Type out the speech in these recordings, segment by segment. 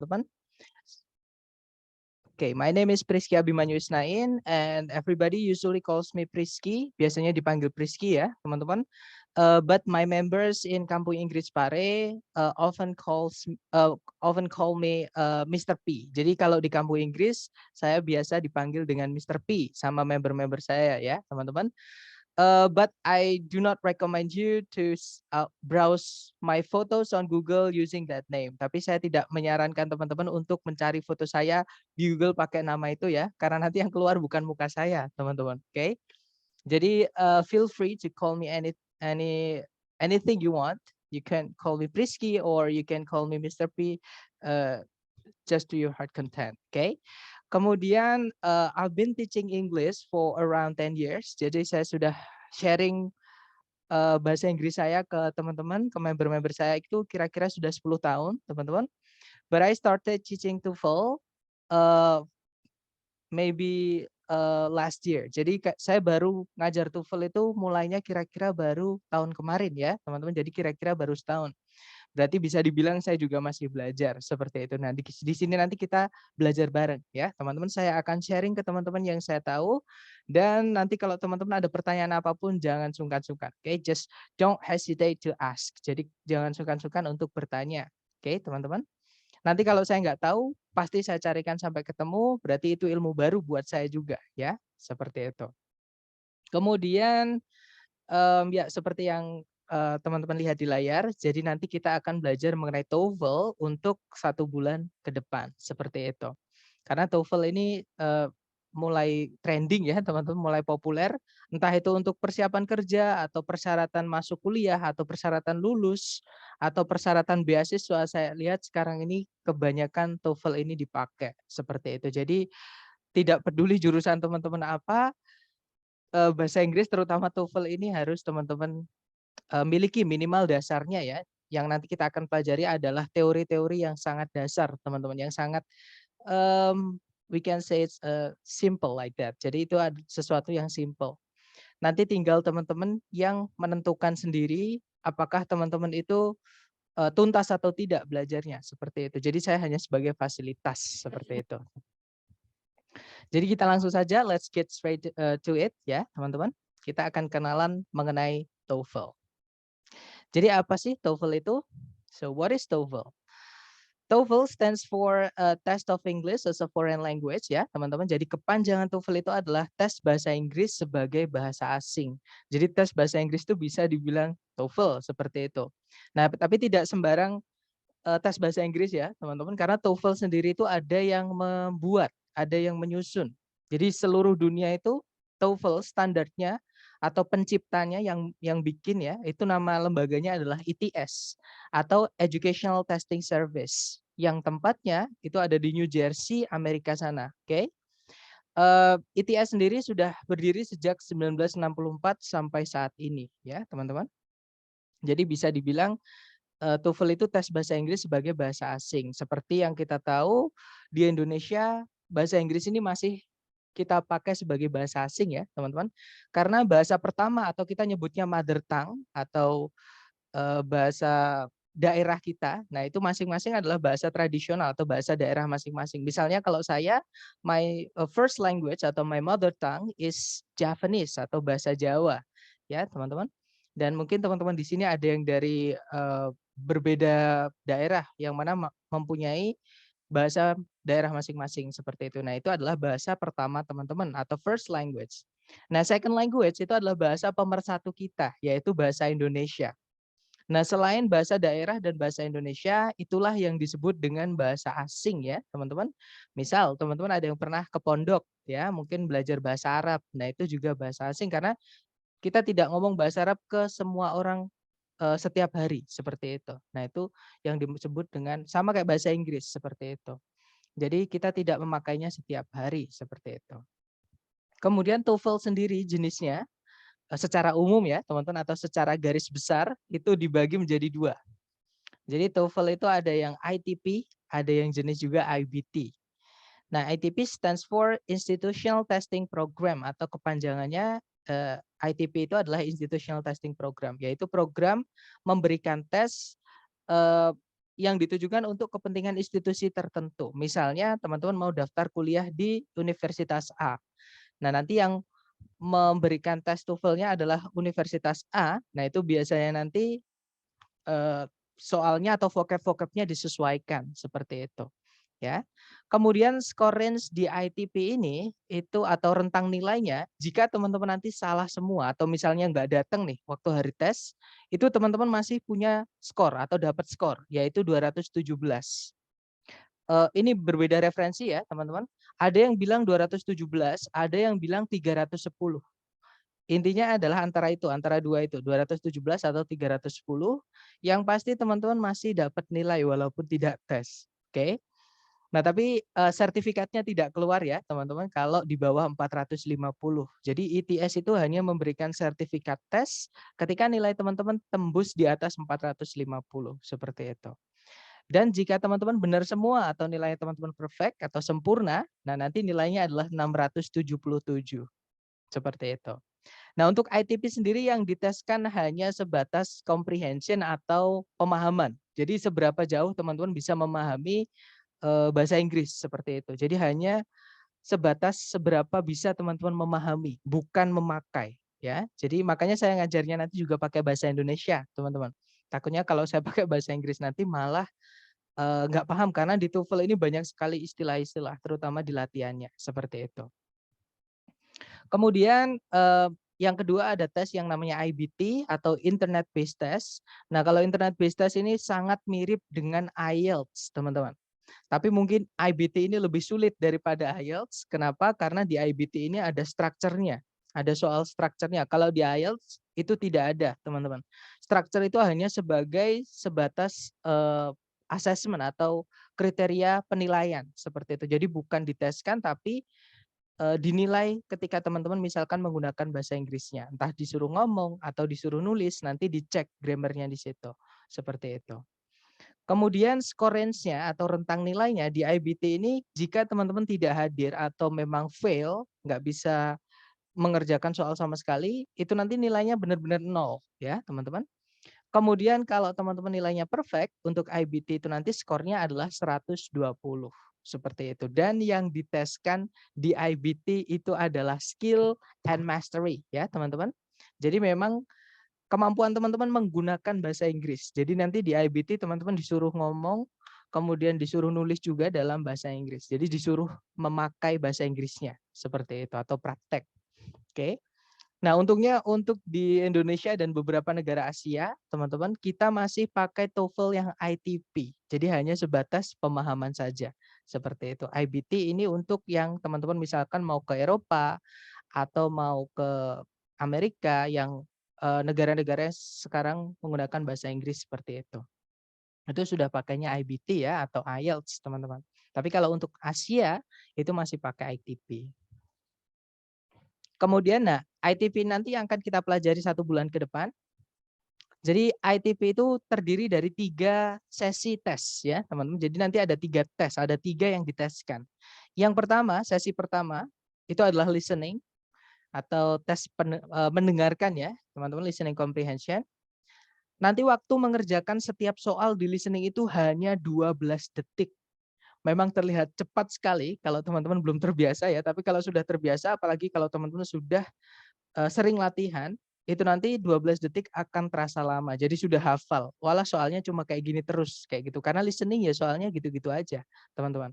teman-teman. Okay, my name is Priski Abimanyu Isnain and everybody usually calls me Priski. Biasanya dipanggil Priski ya, teman-teman. But my members in Kampung Inggris Pare often call me Mr. P. Jadi kalau di Kampung Inggris saya biasa dipanggil dengan Mr. P sama member-member saya ya, teman-teman. But I do not recommend you to browse my photos on Google using that name. Tapi saya tidak menyarankan teman-teman untuk mencari foto saya di Google pakai nama itu ya, karena nanti yang keluar bukan muka saya, teman-teman. Oke. Jadi feel free to call me anything you want. You can call me Priski or you can call me Mr. P. Just to your heart content. Okay. Kemudian I've been teaching English for around 10 years. Jadi saya sudah sharing bahasa Inggris saya ke teman-teman, ke member-member saya itu kira-kira sudah 10 tahun, teman-teman. But I started teaching TOEFL maybe last year. Jadi saya baru ngajar TOEFL itu mulainya kira-kira baru tahun kemarin ya, teman-teman. Jadi kira-kira baru setahun. Berarti bisa dibilang saya juga masih belajar seperti itu. Nah, di sini nanti kita belajar bareng ya, teman-teman. Saya akan sharing ke teman-teman yang saya tahu dan nanti kalau teman-teman ada pertanyaan apapun jangan sungkan-sungkan. Oke, just don't hesitate to ask. Jadi jangan sungkan-sungkan untuk bertanya. Oke, teman-teman. Nanti kalau saya nggak tahu, pasti saya carikan sampai ketemu, berarti itu ilmu baru buat saya juga ya, seperti itu. Kemudian ya seperti yang teman-teman lihat di layar, jadi nanti kita akan belajar mengenai TOEFL untuk 1 bulan ke depan, seperti itu. Karena TOEFL ini mulai trending ya teman-teman, mulai populer, entah itu untuk persiapan kerja atau persyaratan masuk kuliah atau persyaratan lulus atau persyaratan beasiswa. Saya lihat sekarang ini kebanyakan TOEFL ini dipakai seperti itu. Jadi tidak peduli jurusan teman-teman apa, bahasa Inggris terutama TOEFL ini harus teman-teman miliki minimal dasarnya ya. Yang nanti kita akan pelajari adalah teori-teori yang sangat dasar, teman-teman, yang sangat we can say it's simple like that. Jadi itu sesuatu yang simple. Nanti tinggal teman-teman yang menentukan sendiri apakah teman-teman itu tuntas atau tidak belajarnya seperti itu. Jadi saya hanya sebagai fasilitas seperti itu. Jadi kita langsung saja, let's get straight to it ya, teman-teman. Kita akan kenalan mengenai TOEFL. Jadi apa sih TOEFL itu? So what is TOEFL? TOEFL stands for Test of English as a Foreign Language ya, teman-teman. Jadi kepanjangan TOEFL itu adalah tes bahasa Inggris sebagai bahasa asing. Jadi tes bahasa Inggris itu bisa dibilang TOEFL seperti itu. Nah, tapi tidak sembarang tes bahasa Inggris ya, teman-teman, karena TOEFL sendiri itu ada yang membuat, ada yang menyusun. Jadi seluruh dunia itu TOEFL standarnya atau penciptanya yang bikin ya, itu nama lembaganya adalah ETS atau Educational Testing Service yang tempatnya itu ada di New Jersey, Amerika sana. Oke. ETS sendiri sudah berdiri sejak 1964 sampai saat ini ya, teman-teman. Jadi bisa dibilang TOEFL itu tes bahasa Inggris sebagai bahasa asing. Seperti yang kita tahu di Indonesia bahasa Inggris ini masih kita pakai sebagai bahasa asing ya teman-teman. Karena bahasa pertama atau kita nyebutnya mother tongue atau bahasa daerah kita. Nah itu masing-masing adalah bahasa tradisional atau bahasa daerah masing-masing. Misalnya kalau saya, my first language atau my mother tongue is Javanese atau bahasa Jawa ya teman-teman. Dan mungkin teman-teman di sini ada yang dari berbeda daerah yang mana mempunyai bahasa daerah masing-masing seperti itu. Nah, itu adalah bahasa pertama teman-teman atau first language. Nah, second language itu adalah bahasa pemersatu kita, yaitu bahasa Indonesia. Nah, selain bahasa daerah dan bahasa Indonesia, itulah yang disebut dengan bahasa asing ya, teman-teman. Misal, teman-teman ada yang pernah ke pondok ya, mungkin belajar bahasa Arab. Nah, itu juga bahasa asing karena kita tidak ngomong bahasa Arab ke semua orang setiap hari seperti itu. Nah, itu yang disebut dengan sama kayak bahasa Inggris seperti itu. Jadi kita tidak memakainya setiap hari seperti itu. Kemudian TOEFL sendiri jenisnya secara umum ya, teman-teman, atau secara garis besar itu dibagi menjadi 2. Jadi TOEFL itu ada yang ITP, ada yang jenis juga IBT. Nah, ITP stands for Institutional Testing Program atau kepanjangannya ITP itu adalah Institutional Testing Program, yaitu program memberikan tes yang ditujukan untuk kepentingan institusi tertentu. Misalnya teman-teman mau daftar kuliah di Universitas A. Nah, nanti yang memberikan tes TOEFL-nya adalah Universitas A. Nah, itu biasanya nanti soalnya atau vocab-vocabnya disesuaikan seperti itu, ya. Kemudian skor range di ITP ini itu atau rentang nilainya jika teman-teman nanti salah semua atau misalnya nggak datang nih waktu hari tes, itu teman-teman masih punya skor atau dapat skor yaitu 217. Ini berbeda referensi ya teman-teman. Ada yang bilang 217, ada yang bilang 310. Intinya adalah antara itu, antara dua itu, 217 atau 310, yang pasti teman-teman masih dapat nilai walaupun tidak tes, oke. Nah tapi, sertifikatnya tidak keluar ya teman-teman kalau di bawah 450. Jadi ITS itu hanya memberikan sertifikat tes ketika nilai teman-teman tembus di atas 450, seperti itu. Dan jika teman-teman benar semua atau nilai teman-teman perfect atau sempurna, nah nanti nilainya adalah 677, seperti itu. Nah, untuk ITP sendiri yang diteskan hanya sebatas comprehension atau pemahaman. Jadi seberapa jauh teman-teman bisa memahami bahasa Inggris seperti itu. Jadi hanya sebatas seberapa bisa teman-teman memahami, bukan memakai ya. Jadi makanya saya ngajarnya nanti juga pakai bahasa Indonesia, teman-teman. Takutnya kalau saya pakai bahasa Inggris nanti malah nggak paham karena di TOEFL ini banyak sekali istilah-istilah terutama di latihannya, seperti itu. Kemudian yang kedua ada tes yang namanya IBT atau Internet Based Test. Nah, kalau Internet Based Test ini sangat mirip dengan IELTS, teman-teman. Tapi mungkin IBT ini lebih sulit daripada IELTS. Kenapa? Karena di IBT ini ada strukturnya, ada soal strukturnya. Kalau di IELTS itu tidak ada, teman-teman. Struktur itu hanya sebatas assessment atau kriteria penilaian seperti itu. Jadi bukan diteskan tapi dinilai ketika teman-teman misalkan menggunakan bahasa Inggrisnya, entah disuruh ngomong atau disuruh nulis, nanti dicek grammarnya di situ, seperti itu. Kemudian skor range-nya atau rentang nilainya di IBT ini jika teman-teman tidak hadir atau memang fail, nggak bisa mengerjakan soal sama sekali, itu nanti nilainya benar-benar nol ya teman-teman. Kemudian kalau teman-teman nilainya perfect, untuk IBT itu nanti skornya adalah 120, seperti itu. Dan yang diteskan di IBT itu adalah skill and mastery ya teman-teman. Jadi memang kemampuan teman-teman menggunakan bahasa Inggris. Jadi nanti di IBT teman-teman disuruh ngomong, kemudian disuruh nulis juga dalam bahasa Inggris. Jadi disuruh memakai bahasa Inggrisnya, seperti itu atau praktek. Oke. Nah, untungnya untuk di Indonesia dan beberapa negara Asia, teman-teman, kita masih pakai TOEFL yang ITP. Jadi hanya sebatas pemahaman saja. Seperti itu. IBT ini untuk yang teman-teman misalkan mau ke Eropa atau mau ke Amerika yang negara-negara sekarang menggunakan bahasa Inggris seperti itu. Itu sudah pakainya IBT ya atau IELTS, teman-teman. Tapi kalau untuk Asia itu masih pakai ITP. Kemudian, nah, ITP nanti yang akan kita pelajari 1 bulan ke depan. Jadi ITP itu terdiri dari 3 sesi tes ya teman-teman. Jadi nanti ada 3 tes, ada 3 yang diteskan. Yang pertama, sesi pertama itu adalah listening atau tes mendengarkan ya teman-teman, listening comprehension. Nanti waktu mengerjakan setiap soal di listening itu hanya 12 detik. Memang terlihat cepat sekali kalau teman-teman belum terbiasa ya, tapi kalau sudah terbiasa apalagi kalau teman-teman sudah sering latihan, itu nanti 12 detik akan terasa lama. Jadi sudah hafal. Walah soalnya cuma kayak gini terus, kayak gitu. Karena listening ya soalnya gitu-gitu aja, teman-teman.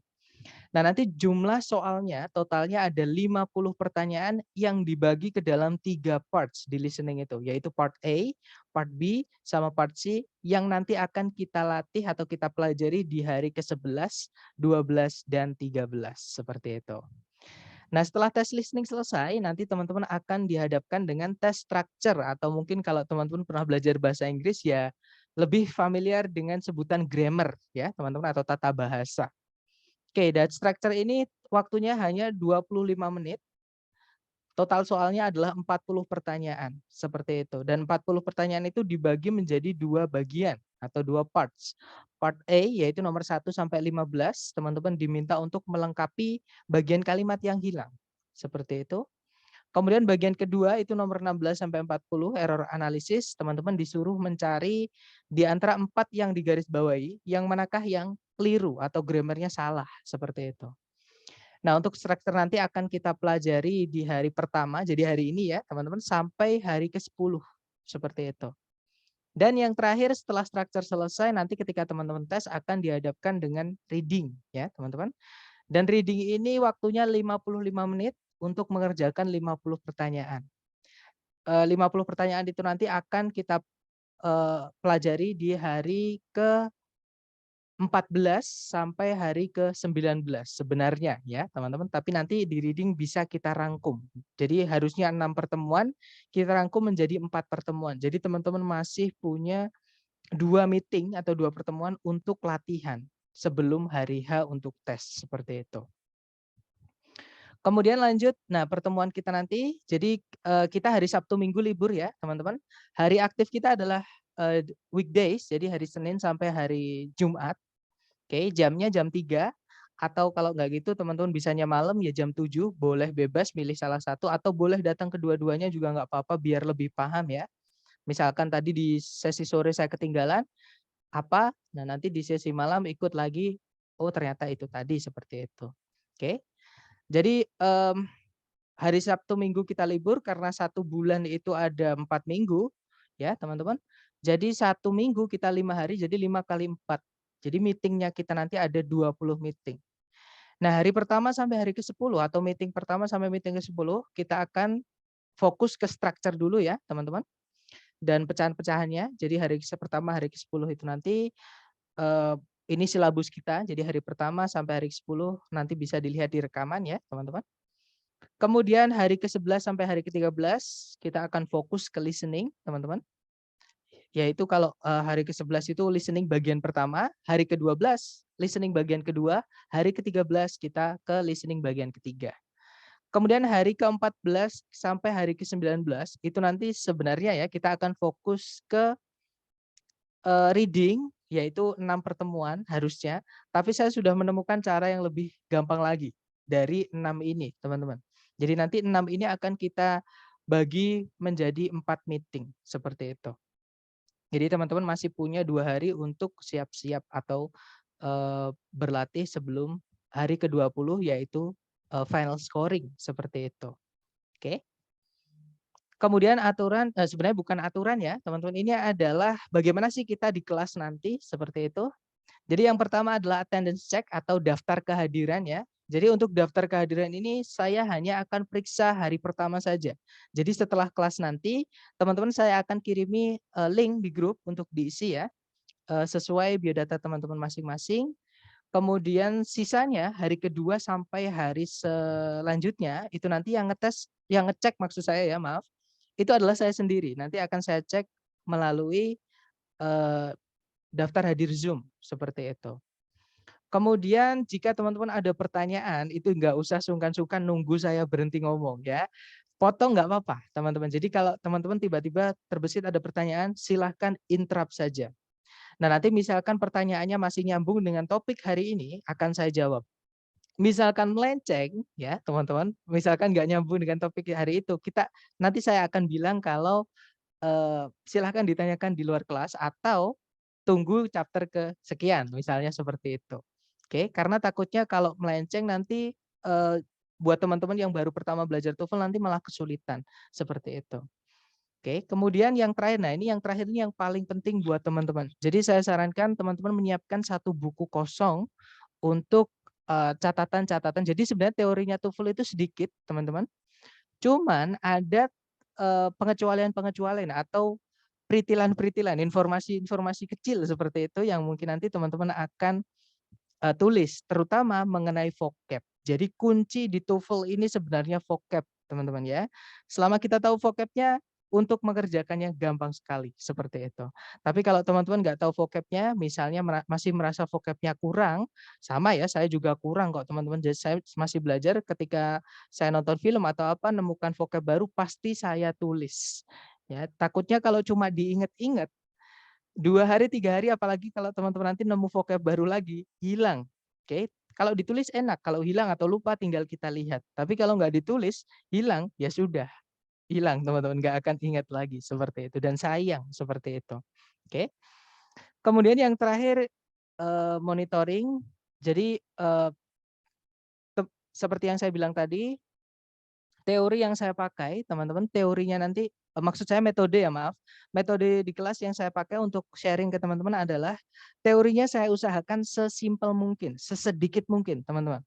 Nah, nanti jumlah soalnya totalnya ada 50 pertanyaan yang dibagi ke dalam 3 parts di listening itu, yaitu part A, part B, sama part C yang nanti akan kita latih atau kita pelajari di hari ke-11, 12, dan 13, seperti itu. Nah, setelah tes listening selesai, nanti teman-teman akan dihadapkan dengan tes structure atau mungkin kalau teman-teman pernah belajar bahasa Inggris ya lebih familiar dengan sebutan grammar ya, teman-teman atau tata bahasa. Oke, dan structure ini waktunya hanya 25 menit. Total soalnya adalah 40 pertanyaan, seperti itu. Dan 40 pertanyaan itu dibagi menjadi 2 bagian atau 2 parts. Part A yaitu nomor 1 sampai 15, teman-teman diminta untuk melengkapi bagian kalimat yang hilang. Seperti itu. Kemudian bagian kedua itu nomor 16 sampai 40 error analisis, teman-teman disuruh mencari di antara 4 yang digarisbawahi, yang manakah yang keliru atau grammarnya salah, seperti itu. Nah, untuk struktur nanti akan kita pelajari di hari pertama, jadi hari ini ya, teman-teman, sampai hari ke-10, seperti itu. Dan yang terakhir setelah struktur selesai, nanti ketika teman-teman tes akan dihadapkan dengan reading, ya, teman-teman. Dan reading ini waktunya 55 menit untuk mengerjakan 50 pertanyaan. 50 pertanyaan itu nanti akan kita pelajari di hari ke-14 sampai hari ke-19 sebenarnya ya teman-teman, tapi nanti di reading bisa kita rangkum. Jadi harusnya 6 pertemuan, kita rangkum menjadi 4 pertemuan. Jadi teman-teman masih punya 2 meeting atau 2 pertemuan untuk latihan sebelum hari H untuk tes, seperti itu. Kemudian lanjut, nah pertemuan kita nanti, jadi kita hari Sabtu Minggu libur ya teman-teman. Hari aktif kita adalah weekdays, jadi hari Senin sampai hari Jumat. Oke, jamnya jam 3 atau kalau nggak gitu teman-teman bisanya malam ya jam 7, boleh bebas milih salah satu atau boleh datang kedua-duanya juga nggak apa-apa biar lebih paham ya. Misalkan tadi di sesi sore saya ketinggalan apa, nah nanti di sesi malam ikut lagi, oh ternyata itu tadi seperti itu. Oke. Jadi hari Sabtu Minggu kita libur karena 1 bulan itu ada 4 minggu ya teman-teman. Jadi 1 minggu kita 5 hari jadi 5 kali 4. Jadi meetingnya kita nanti ada 20 meeting. Nah hari pertama sampai hari ke-10 atau meeting pertama sampai meeting ke-10 kita akan fokus ke structure dulu ya teman-teman. Dan pecahan-pecahannya, jadi hari pertama hari ke-10 itu nanti eh, ini silabus kita, jadi hari pertama sampai hari ke-10 nanti bisa dilihat di rekaman ya teman-teman. Kemudian hari ke-11 sampai hari ke-13 kita akan fokus ke listening, teman-teman. Yaitu kalau hari ke-11 itu listening bagian pertama, hari ke-12 listening bagian kedua, hari ke-13 kita ke listening bagian ketiga. Kemudian hari ke-14 sampai hari ke-19 itu nanti sebenarnya ya kita akan fokus ke reading yaitu 6 pertemuan harusnya, tapi saya sudah menemukan cara yang lebih gampang lagi dari 6 ini, teman-teman. Jadi nanti 6 ini akan kita bagi menjadi 4 meeting seperti itu. Jadi teman-teman masih punya 2 hari untuk siap-siap atau berlatih sebelum hari ke-20 yaitu final scoring seperti itu. Oke. Kemudian aturan sebenarnya bukan aturan ya, teman-teman. Ini adalah bagaimana sih kita di kelas nanti seperti itu. Jadi yang pertama adalah attendance check atau daftar kehadiran ya. Jadi untuk daftar kehadiran ini saya hanya akan periksa hari pertama saja. Jadi setelah kelas nanti teman-teman saya akan kirimi link di grup untuk diisi ya sesuai biodata teman-teman masing-masing. Kemudian sisanya hari kedua sampai hari selanjutnya itu nanti yang ngetes, yang ngecek maksud saya ya maaf, itu adalah saya sendiri. Nanti akan saya cek melalui daftar hadir Zoom seperti itu. Kemudian jika teman-teman ada pertanyaan itu nggak usah sungkan-sungkan nunggu saya berhenti ngomong ya. Potong nggak apa-apa teman-teman. Jadi kalau teman-teman tiba-tiba terbesit ada pertanyaan silahkan interrupt saja. Nah nanti misalkan pertanyaannya masih nyambung dengan topik hari ini akan saya jawab. Misalkan melenceng ya teman-teman, misalkan nggak nyambung dengan topik hari itu, nanti saya akan bilang kalau silahkan ditanyakan di luar kelas atau tunggu chapter kesekian, misalnya seperti itu. Oke, karena takutnya kalau melenceng nanti buat teman-teman yang baru pertama belajar TOEFL nanti malah kesulitan, seperti itu. Oke, kemudian yang terakhir, nah ini yang terakhir ini yang paling penting buat teman-teman. Jadi saya sarankan teman-teman menyiapkan 1 buku kosong untuk catatan-catatan. Jadi sebenarnya teorinya TOEFL itu sedikit, teman-teman. Cuman ada pengecualian-pengecualian atau peritilan-peritilan, informasi-informasi kecil seperti itu yang mungkin nanti teman-teman akan tulis, terutama mengenai vocab. Jadi kunci di TOEFL ini sebenarnya vocab, teman-teman ya. Selama kita tahu vocabnya, untuk mengerjakannya gampang sekali, seperti itu. Tapi kalau teman-teman nggak tahu vocabnya, misalnya masih merasa vocabnya kurang, sama ya, saya juga kurang kok teman-teman. Jadi saya masih belajar ketika saya nonton film atau apa, nemukan vocab baru, pasti saya tulis. Ya, takutnya kalau cuma diingat-ingat, 2 hari, 3 hari, apalagi kalau teman-teman nanti nemu vocab baru lagi, hilang. Oke, Kalau ditulis enak, kalau hilang atau lupa tinggal kita lihat. Tapi kalau nggak ditulis, hilang, ya sudah, hilang teman-teman, nggak akan ingat lagi seperti itu dan sayang seperti itu. Oke. Kemudian yang terakhir monitoring. Jadi seperti yang saya bilang tadi, teori yang saya pakai, teman-teman, teorinya nanti maksud saya metode ya, maaf. Metode di kelas yang saya pakai untuk sharing ke teman-teman adalah teorinya saya usahakan sesimpel mungkin, sesedikit mungkin, teman-teman.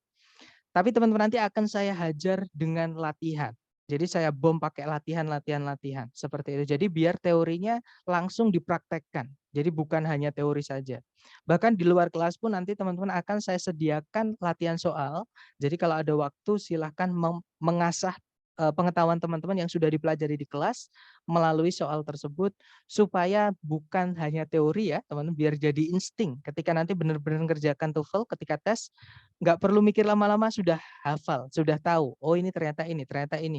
Tapi teman-teman nanti akan saya hajar dengan latihan. Jadi saya bom pakai latihan, latihan, latihan. Seperti itu. Jadi biar teorinya langsung dipraktekkan. Jadi bukan hanya teori saja. Bahkan di luar kelas pun nanti teman-teman akan saya sediakan latihan soal. Jadi kalau ada waktu silahkan mengasah pengetahuan teman-teman yang sudah dipelajari di kelas melalui soal tersebut supaya bukan hanya teori ya teman-teman, biar jadi insting ketika nanti benar-benar ngerjakan TOEFL ketika tes nggak perlu mikir lama-lama sudah hafal, sudah tahu, oh ini, ternyata ini,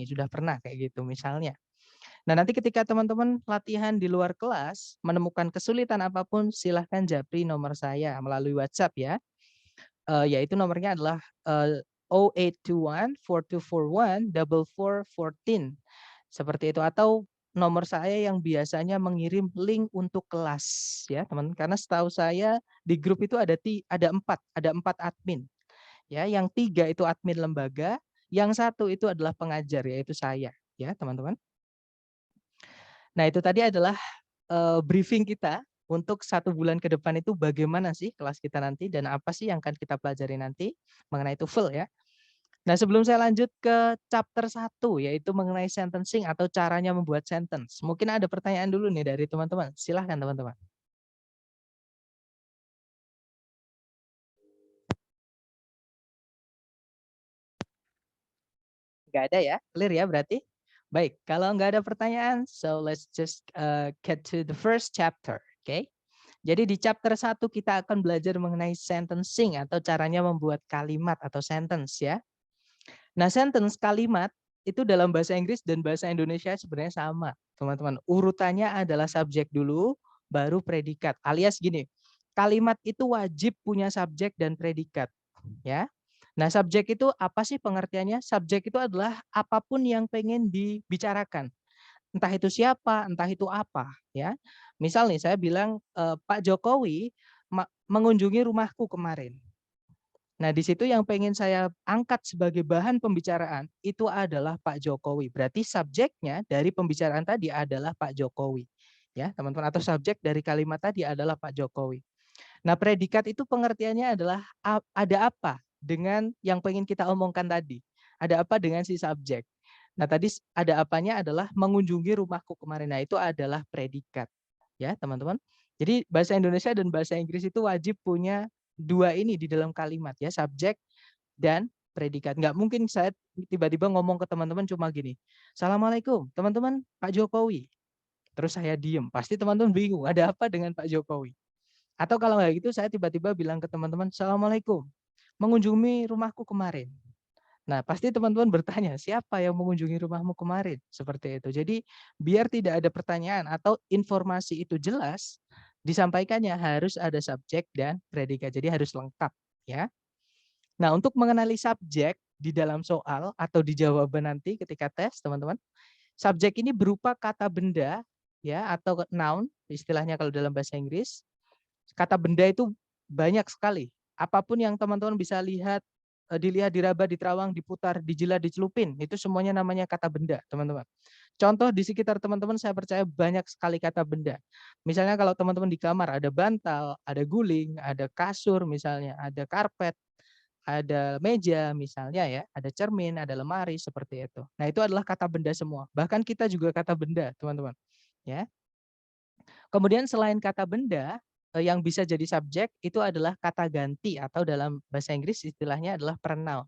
sudah pernah kayak gitu misalnya. Nah nanti ketika teman-teman latihan di luar kelas, menemukan kesulitan apapun, silahkan japri nomor saya melalui WhatsApp ya. Yaitu nomornya adalah 0821 4241 4414. Seperti itu, atau nomor saya yang biasanya mengirim link untuk kelas ya teman, karena setahu saya di grup itu ada empat admin. Ya, yang 3 itu admin lembaga, yang satu itu adalah pengajar yaitu saya, ya teman-teman. Nah itu tadi adalah briefing kita untuk 1 bulan ke depan itu bagaimana sih kelas kita nanti dan apa sih yang akan kita pelajari nanti mengenai TOEFL ya. Nah sebelum saya lanjut ke chapter 1 yaitu mengenai sentencing atau caranya membuat sentence. Mungkin ada pertanyaan dulu nih dari teman-teman. Silahkan teman-teman. Nggak ada ya? Clear ya berarti? Baik, kalau nggak ada pertanyaan, so let's just get to the first chapter, okay? Jadi di chapter 1 kita akan belajar mengenai sentencing atau caranya membuat kalimat atau sentence ya. Nah, sentence kalimat itu dalam bahasa Inggris dan bahasa Indonesia sebenarnya sama, teman-teman. Urutannya adalah subjek dulu, baru predikat. Alias gini, kalimat itu wajib punya subjek dan predikat, ya. Nah, subjek itu apa sih pengertiannya? Subjek itu adalah apapun yang pengen dibicarakan. Entah itu siapa, entah itu apa, ya. Misal nih saya bilang, Pak Jokowi mengunjungi rumahku kemarin. Nah, di situ yang pengen saya angkat sebagai bahan pembicaraan itu adalah Pak Jokowi. Berarti subjeknya dari pembicaraan tadi adalah Pak Jokowi. Ya, teman-teman, atau subjek dari kalimat tadi adalah Pak Jokowi. Nah, predikat itu pengertiannya adalah ada apa dengan yang pengen kita omongkan tadi. Ada apa dengan si subjek. Nah, tadi ada apanya adalah mengunjungi rumahku kemarin. Nah, itu adalah predikat. Ya, teman-teman. Jadi bahasa Indonesia dan bahasa Inggris itu wajib punya dua ini di dalam kalimat ya, subjek dan predikat. Nggak mungkin saya tiba-tiba ngomong ke teman-teman cuma gini, Assalamualaikum, teman-teman, Pak Jokowi. Terus saya diem, pasti teman-teman bingung, ada apa dengan Pak Jokowi? Atau kalau nggak gitu, saya tiba-tiba bilang ke teman-teman, Assalamualaikum, mengunjungi rumahku kemarin. Nah, pasti teman-teman bertanya, siapa yang mengunjungi rumahmu kemarin? Seperti itu. Jadi, biar tidak ada pertanyaan atau informasi itu jelas, disampaikannya harus ada subjek dan predikat. Jadi harus lengkap, ya. Nah, untuk mengenali subjek di dalam soal atau di jawaban nanti ketika tes, teman-teman, subjek ini berupa kata benda, ya, atau noun, istilahnya kalau dalam bahasa Inggris. Kata benda itu banyak sekali. Apapun yang teman-teman bisa lihat, dilihat, diraba, diterawang, diputar, dijilat, dicelupin, itu semuanya namanya kata benda, teman-teman. Contoh di sekitar teman-teman saya percaya banyak sekali kata benda. Misalnya kalau teman-teman di kamar ada bantal, ada guling, ada kasur misalnya, ada karpet, ada meja misalnya ya, ada cermin, ada lemari seperti itu. Nah, itu adalah kata benda semua. Bahkan kita juga kata benda, teman-teman. Ya. Kemudian selain kata benda, yang bisa jadi subjek itu adalah kata ganti atau dalam bahasa Inggris istilahnya adalah pronoun,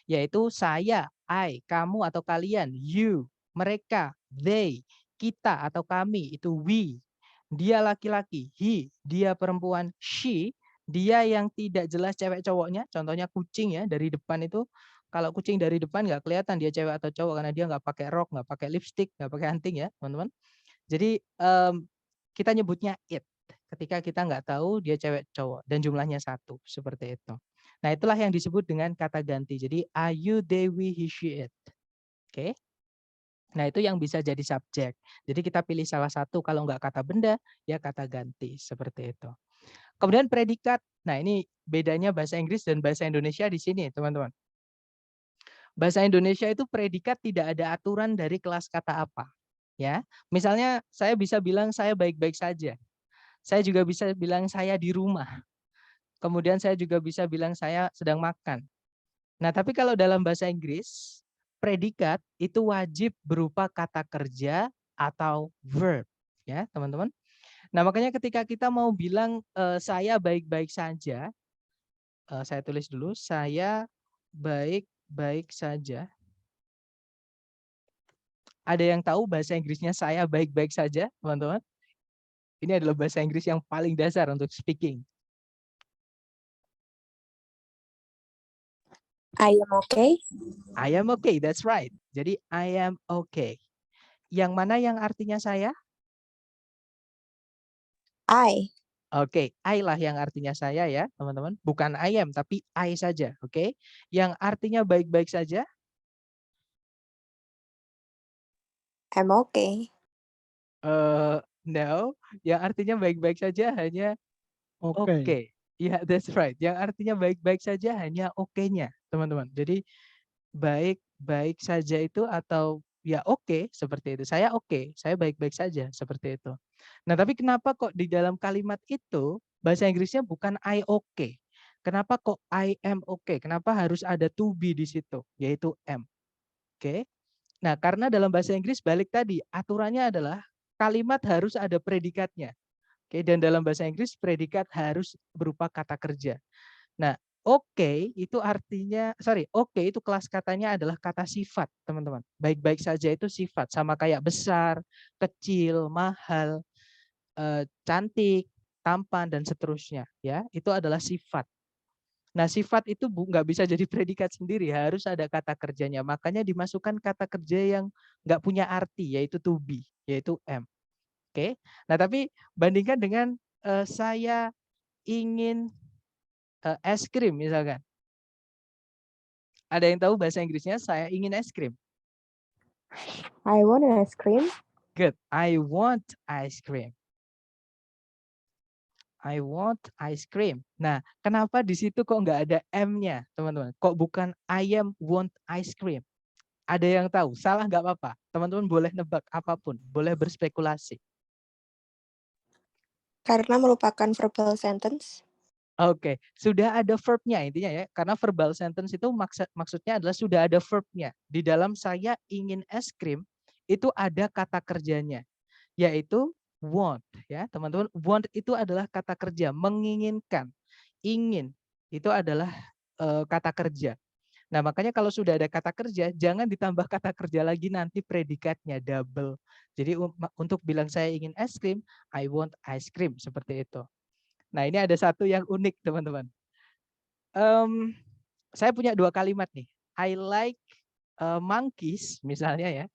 yaitu saya, I, kamu atau kalian, you, mereka, they, kita atau kami itu we, dia laki-laki, he, dia perempuan, she, dia yang tidak jelas cewek cowoknya, contohnya kucing ya dari depan itu, kalau kucing dari depan nggak kelihatan dia cewek atau cowok karena dia nggak pakai rok, nggak pakai lipstick, nggak pakai anting ya teman-teman. Jadi kita nyebutnya it ketika kita nggak tahu dia cewek cowok dan jumlahnya 1 seperti itu. Nah, itulah yang disebut dengan kata ganti. Jadi ayu, dewi, he, she, it. Oke. Nah, itu yang bisa jadi subjek. Jadi kita pilih salah satu, kalau nggak kata benda, ya kata ganti, seperti itu. Kemudian predikat. Nah, ini bedanya bahasa Inggris dan bahasa Indonesia di sini, teman-teman. Bahasa Indonesia itu predikat tidak ada aturan dari kelas kata apa. Ya, misalnya saya bisa bilang saya baik-baik saja. Saya juga bisa bilang saya di rumah. Kemudian saya juga bisa bilang saya sedang makan. Nah, tapi kalau dalam bahasa Inggris, predikat itu wajib berupa kata kerja atau verb, ya, teman-teman. Nah, makanya ketika kita mau bilang saya baik-baik saja, saya tulis dulu, saya baik-baik saja. Ada yang tahu bahasa Inggrisnya saya baik-baik saja, teman-teman? Ini adalah bahasa Inggris yang paling dasar untuk speaking. I am okay. I am okay, that's right. Jadi I am okay. Yang mana yang artinya saya? I. Oke, I lah yang artinya saya ya, teman-teman. Bukan I am, tapi I saja, oke? Yang artinya baik-baik saja? I'm okay. No, yang artinya baik-baik saja hanya oke. Ya, that's right. Yang artinya baik-baik saja hanya oke-nya, teman-teman. Jadi baik-baik saja itu atau ya oke, seperti itu. Saya oke, saya baik-baik saja, seperti itu. Nah, tapi kenapa kok di dalam kalimat itu bahasa Inggrisnya bukan I okay? Kenapa kok I am okay? Kenapa harus ada to be di situ, yaitu am? Oke. Nah, karena dalam bahasa Inggris balik tadi, aturannya adalah kalimat harus ada predikatnya. Oke, dan dalam bahasa Inggris predikat harus berupa kata kerja. Nah, oke itu artinya, oke itu kelas katanya adalah kata sifat, teman-teman. Baik-baik saja itu sifat, sama kayak besar, kecil, mahal, cantik, tampan, dan seterusnya. Ya, itu adalah sifat. Nah, sifat itu nggak bisa jadi predikat sendiri, harus ada kata kerjanya. Makanya dimasukkan kata kerja yang nggak punya arti, yaitu to be, yaitu am. Oke. Nah, tapi bandingkan dengan saya ingin es krim misalkan. Ada yang tahu bahasa Inggrisnya saya ingin es krim? I want an ice cream. Good. I want ice cream. I want ice cream. Nah, kenapa di situ kok nggak ada M-nya, teman-teman? Kok bukan I am want ice cream? Ada yang tahu? Salah nggak apa-apa. Teman-teman boleh nebak apapun, boleh berspekulasi. Karena merupakan verbal sentence. Oke, sudah ada verb-nya intinya ya. Karena verbal sentence itu maksudnya adalah sudah ada verb-nya. Di dalam saya ingin es krim, itu ada kata kerjanya, yaitu want ya, teman-teman. Want itu adalah kata kerja, menginginkan, ingin. Itu adalah kata kerja. Nah, makanya kalau sudah ada kata kerja, jangan ditambah kata kerja lagi nanti predikatnya double. Jadi untuk bilang saya ingin es krim, I want ice cream seperti itu. Nah, ini ada satu yang unik, teman-teman. Saya punya 2 kalimat nih. I like monkeys misalnya ya.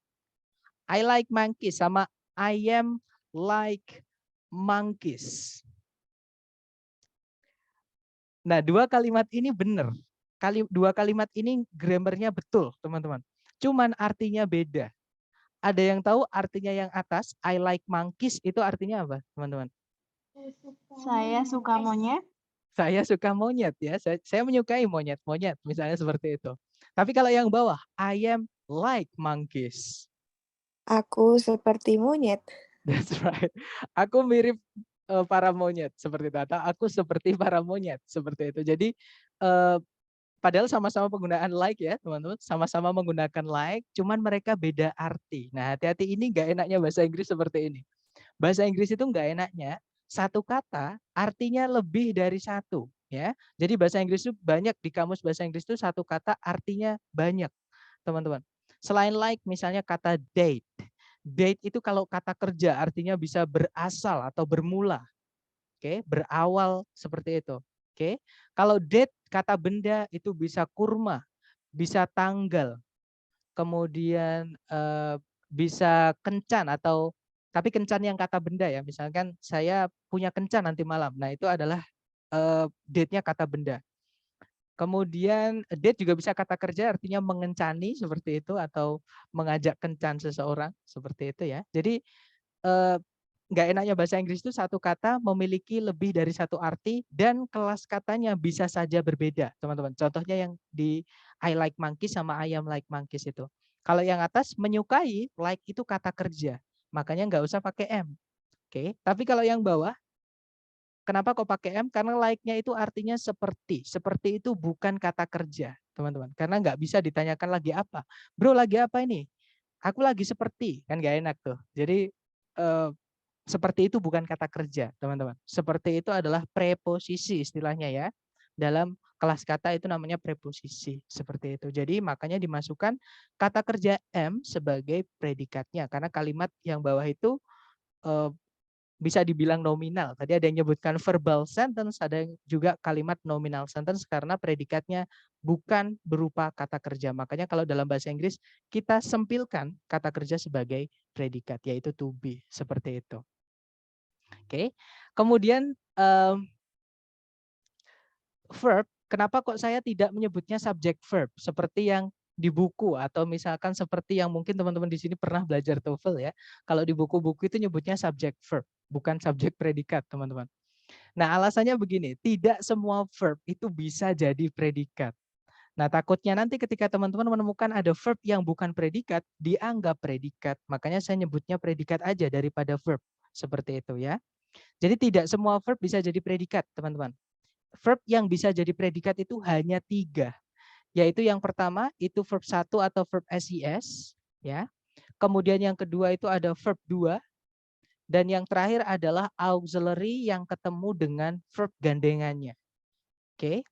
I like monkeys sama I am like monkeys. Nah, 2 kalimat ini benar. 2 kalimat ini grammarnya betul, teman-teman. Cuman artinya beda. Ada yang tahu artinya yang atas, I like monkeys itu artinya apa, teman-teman? Saya suka monyet. Saya suka monyet ya. Saya menyukai monyet-monyet misalnya seperti itu. Tapi kalau yang bawah, I am like monkeys. Aku seperti monyet. That's right. Aku mirip para monyet seperti itu, atau aku seperti para monyet seperti itu. Jadi padahal sama-sama penggunaan like ya, teman-teman. Sama-sama menggunakan like, cuman mereka beda arti. Nah, hati-hati, ini nggak enaknya bahasa Inggris seperti ini. Bahasa Inggris itu nggak enaknya satu kata artinya lebih dari satu ya. Jadi bahasa Inggris itu banyak, di kamus bahasa Inggris itu satu kata artinya banyak, teman-teman. Selain like misalnya kata date. Date itu kalau kata kerja artinya bisa berasal atau bermula. Oke, berawal seperti itu. Oke. Kalau date kata benda itu bisa kurma, bisa tanggal. Kemudian bisa kencan atau tapi kencan yang kata benda ya. Misalkan saya punya kencan nanti malam. Nah, itu adalah date-nya kata benda. Kemudian date juga bisa kata kerja artinya mengencani seperti itu atau mengajak kencan seseorang seperti itu ya. Jadi nggak enaknya bahasa Inggris itu satu kata memiliki lebih dari satu arti dan kelas katanya bisa saja berbeda, teman-teman. Contohnya yang di I like monkeys sama I am like monkeys itu. Kalau yang atas menyukai, like itu kata kerja. Makanya nggak usah pakai M. Oke, tapi kalau yang bawah, kenapa kok pakai M? Karena like-nya itu artinya seperti. Seperti itu bukan kata kerja, teman-teman. Karena nggak bisa ditanyakan lagi apa. Bro, lagi apa ini? Aku lagi seperti, kan nggak enak tuh. Jadi eh, seperti itu bukan kata kerja, teman-teman. Seperti itu adalah preposisi istilahnya ya. Dalam kelas kata itu namanya preposisi, seperti itu. Jadi makanya dimasukkan kata kerja am sebagai predikatnya karena kalimat yang bawah itu eh, bisa dibilang nominal. Tadi ada yang nyebutkan verbal sentence, ada yang juga kalimat nominal sentence karena predikatnya bukan berupa kata kerja. Makanya kalau dalam bahasa Inggris kita sempilkan kata kerja sebagai predikat yaitu to be, seperti itu. Oke, kemudian verb, kenapa kok saya tidak menyebutnya subject verb seperti yang di buku atau misalkan seperti yang mungkin teman-teman di sini pernah belajar TOEFL ya. Kalau di buku-buku itu nyebutnya subject verb, bukan subjek predikat, teman-teman. Nah, alasannya begini, tidak semua verb itu bisa jadi predikat. Nah, takutnya nanti ketika teman-teman menemukan ada verb yang bukan predikat, dianggap predikat. Makanya saya nyebutnya predikat aja daripada verb. Seperti itu ya. Jadi tidak semua verb bisa jadi predikat, teman-teman. Verb yang bisa jadi predikat itu hanya 3. Yaitu yang pertama itu verb 1 atau verb SIS. Ya. Kemudian yang kedua itu ada verb 2. Dan yang terakhir adalah auxiliary yang ketemu dengan verb gandengannya. Oke.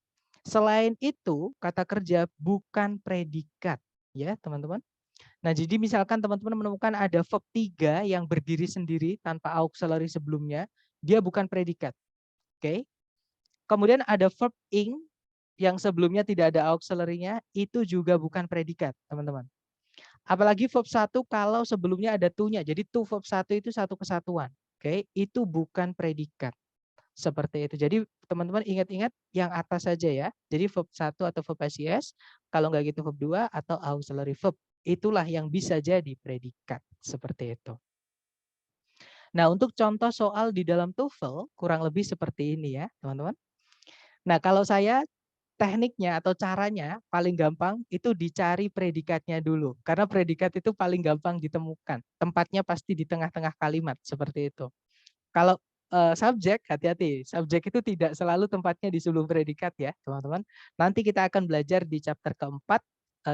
Selain itu, kata kerja bukan predikat. Ya, teman-teman. Nah, jadi misalkan teman-teman menemukan ada verb 3 yang berdiri sendiri tanpa auxiliary sebelumnya, dia bukan predikat. Oke. Kemudian ada verb ing yang sebelumnya tidak ada auxiliary-nya, itu juga bukan predikat, teman-teman. Apalagi verb 1 kalau sebelumnya ada to-nya. Jadi to verb 1 itu satu kesatuan. Oke, itu bukan predikat. Seperti itu. Jadi teman-teman ingat-ingat yang atas saja ya. Jadi verb 1 atau verb SIS, kalau nggak gitu verb 2 atau auxiliary verb. Itulah yang bisa jadi predikat. Seperti itu. Nah, untuk contoh soal di dalam TOEFL kurang lebih seperti ini ya, teman-teman. Nah, kalau saya tekniknya atau caranya paling gampang itu dicari predikatnya dulu. Karena predikat itu paling gampang ditemukan. Tempatnya pasti di tengah-tengah kalimat seperti itu. Kalau subjek, hati-hati. Subjek itu tidak selalu tempatnya di sebelum predikat ya, teman-teman. Nanti kita akan belajar di chapter keempat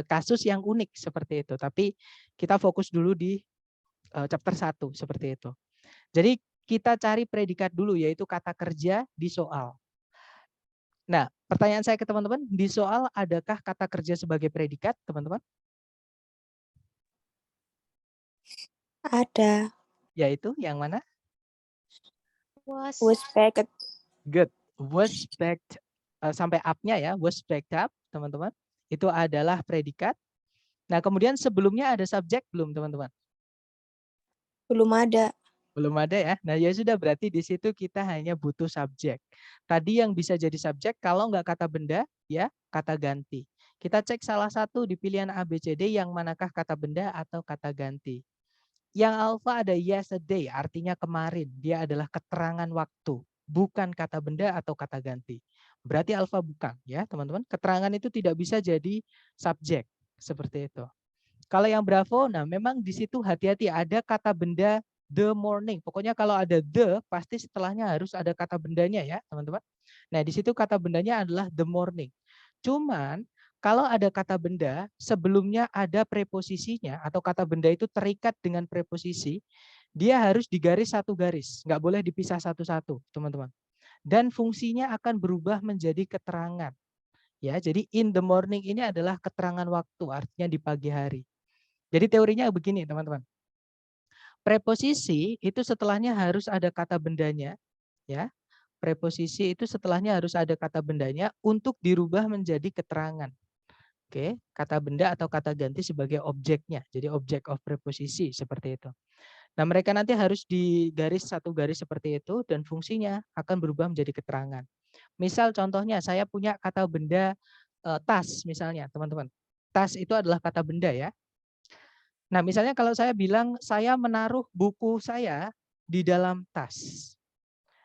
kasus yang unik seperti itu. Tapi kita fokus dulu di chapter 1 seperti itu. Jadi kita cari predikat dulu yaitu kata kerja di soal. Nah, pertanyaan saya ke teman-teman, di soal adakah kata kerja sebagai predikat, teman-teman? Ada. Yaitu yang mana? Was. Was packed. Good. Was backed sampai up-nya ya, was backed up, teman-teman. Itu adalah predikat. Nah, kemudian sebelumnya ada subjek belum, teman-teman? Belum ada. Belum ada ya. Nah, ya sudah berarti di situ kita hanya butuh subjek. Tadi yang bisa jadi subjek kalau nggak kata benda, ya kata ganti. Kita cek salah satu di pilihan A, B, C, D yang manakah kata benda atau kata ganti. Yang alfa ada yesterday, artinya kemarin. Dia adalah keterangan waktu, bukan kata benda atau kata ganti. Berarti alfa bukan, ya teman-teman. Keterangan itu tidak bisa jadi subjek, seperti itu. Kalau yang bravo, nah memang di situ hati-hati ada kata benda the morning. Pokoknya kalau ada the, pasti setelahnya harus ada kata bendanya ya, teman-teman. Nah, di situ kata bendanya adalah the morning. Cuman kalau ada kata benda, sebelumnya ada preposisinya atau kata benda itu terikat dengan preposisi, dia harus digaris satu garis, nggak boleh dipisah satu-satu, teman-teman. Dan fungsinya akan berubah menjadi keterangan. Ya, jadi in the morning ini adalah keterangan waktu, artinya di pagi hari. Jadi teorinya begini, teman-teman. Preposisi itu setelahnya harus ada kata bendanya, ya. Preposisi itu setelahnya harus ada kata bendanya untuk dirubah menjadi keterangan. Oke, kata benda atau kata ganti sebagai objeknya. Jadi object of preposisi seperti itu. Nah, mereka nanti harus digaris satu garis seperti itu dan fungsinya akan berubah menjadi keterangan. Misal contohnya saya punya kata benda tas misalnya, teman-teman. Tas itu adalah kata benda ya. Nah, misalnya kalau saya bilang saya menaruh buku saya di dalam tas.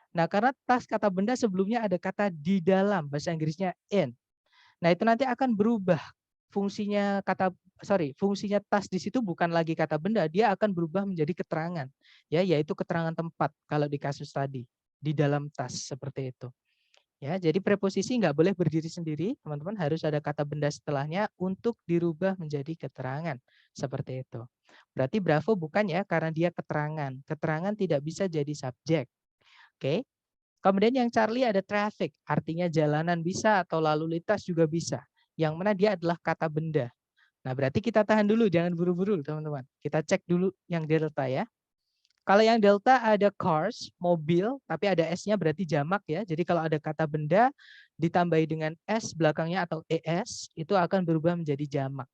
Nah, karena tas kata benda sebelumnya ada kata di dalam, bahasa Inggrisnya in. Nah, itu nanti akan berubah fungsinya fungsinya tas di situ bukan lagi kata benda, dia akan berubah menjadi keterangan. Ya, yaitu keterangan tempat kalau di kasus tadi, di dalam tas seperti itu. Ya, jadi preposisi nggak boleh berdiri sendiri, teman-teman, harus ada kata benda setelahnya untuk dirubah menjadi keterangan. Seperti itu. Berarti Bravo bukan ya karena dia keterangan. Keterangan tidak bisa jadi subjek. Oke. Kemudian yang Charlie ada traffic, artinya jalanan bisa atau lalu lintas juga bisa. Yang mana dia adalah kata benda. Nah, berarti kita tahan dulu, jangan buru-buru, teman-teman. Kita cek dulu yang delta ya. Kalau yang delta ada cars, mobil, tapi ada S-nya berarti jamak ya. Jadi kalau ada kata benda ditambahi dengan S belakangnya atau ES, itu akan berubah menjadi jamak.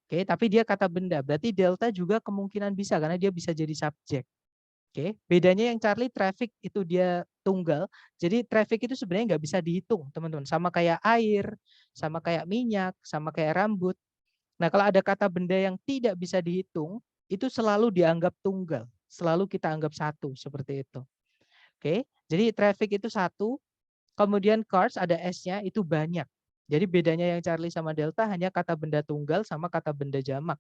Oke, tapi dia kata benda. Berarti delta juga kemungkinan bisa karena dia bisa jadi subjek. Oke, bedanya yang Charlie traffic itu dia tunggal. Jadi traffic itu sebenarnya nggak bisa dihitung, teman-teman. Sama kayak air, sama kayak minyak, sama kayak rambut. Nah, kalau ada kata benda yang tidak bisa dihitung, itu selalu dianggap tunggal. Selalu kita anggap satu, seperti itu. Oke, jadi traffic itu satu, kemudian cars ada S-nya itu banyak. Jadi bedanya yang Charlie sama Delta hanya kata benda tunggal sama kata benda jamak.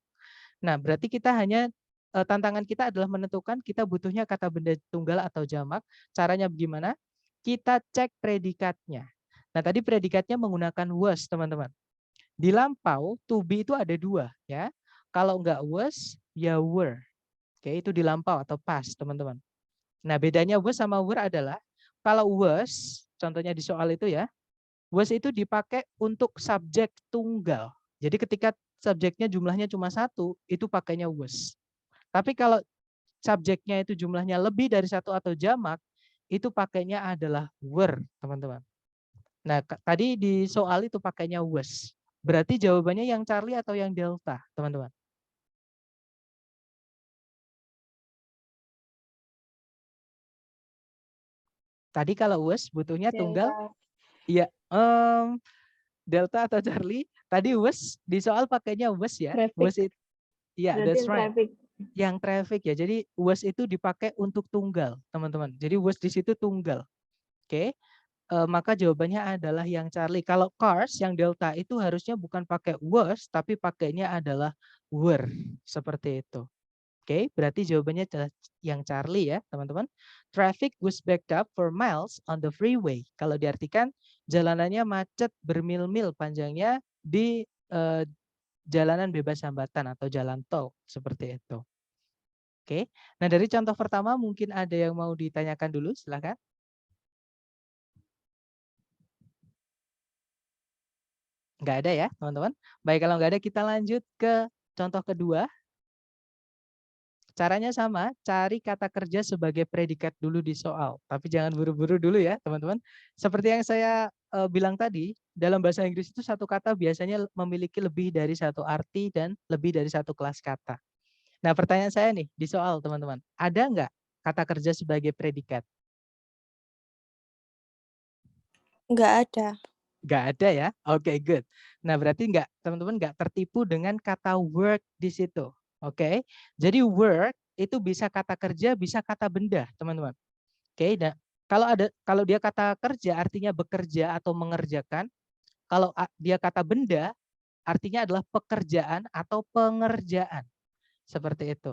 Nah, berarti kita hanya tantangan kita adalah menentukan kita butuhnya kata benda tunggal atau jamak. Caranya bagaimana? Kita cek predikatnya. Nah, tadi predikatnya menggunakan was, teman-teman. Di lampau, to be itu ada dua. Ya. Kalau enggak was, ya were. Oke, itu di lampau atau past, teman-teman. Nah, bedanya was sama were adalah kalau was, contohnya di soal itu ya, was itu dipakai untuk subjek tunggal. Jadi ketika subjeknya jumlahnya cuma satu, itu pakainya was. Tapi kalau subjeknya itu jumlahnya lebih dari satu atau jamak, itu pakainya adalah were, teman-teman. Nah, tadi di soal itu pakainya was. Berarti jawabannya yang Charlie atau yang Delta, teman-teman? Tadi kalau was butuhnya tunggal, iya. Delta atau Charlie? Tadi was di soal pakainya was ya. Was itu, iya, that's right. Yang traffic ya. Jadi was itu dipakai untuk tunggal, teman-teman. Jadi was di situ tunggal. Oke. Maka jawabannya adalah yang Charlie. Kalau cars yang Delta itu harusnya bukan pakai was, tapi pakainya adalah were. Seperti itu. Oke, berarti jawabannya adalah yang Charlie ya, teman-teman. Traffic was backed up for miles on the freeway. Kalau diartikan jalanannya macet bermil-mil panjangnya di jalanan bebas hambatan atau jalan tol seperti itu. Oke. Nah, dari contoh pertama mungkin ada yang mau ditanyakan dulu, silakan. Nggak ada ya, teman-teman. Baik, kalau nggak ada kita lanjut ke contoh kedua. Caranya sama, cari kata kerja sebagai predikat dulu di soal. Tapi jangan buru-buru dulu ya, teman-teman. Seperti yang saya bilang tadi, dalam bahasa Inggris itu satu kata biasanya memiliki lebih dari satu arti dan lebih dari satu kelas kata. Nah, pertanyaan saya nih di soal, teman-teman. Ada nggak kata kerja sebagai predikat? Nggak ada. Nggak ada ya? Oke, good. Nah, berarti teman-teman nggak tertipu dengan kata work di situ. Oke, jadi work itu bisa kata kerja, bisa kata benda, teman-teman. Oke, nah kalau dia kata kerja artinya bekerja atau mengerjakan. Kalau dia kata benda artinya adalah pekerjaan atau pengerjaan. Seperti itu.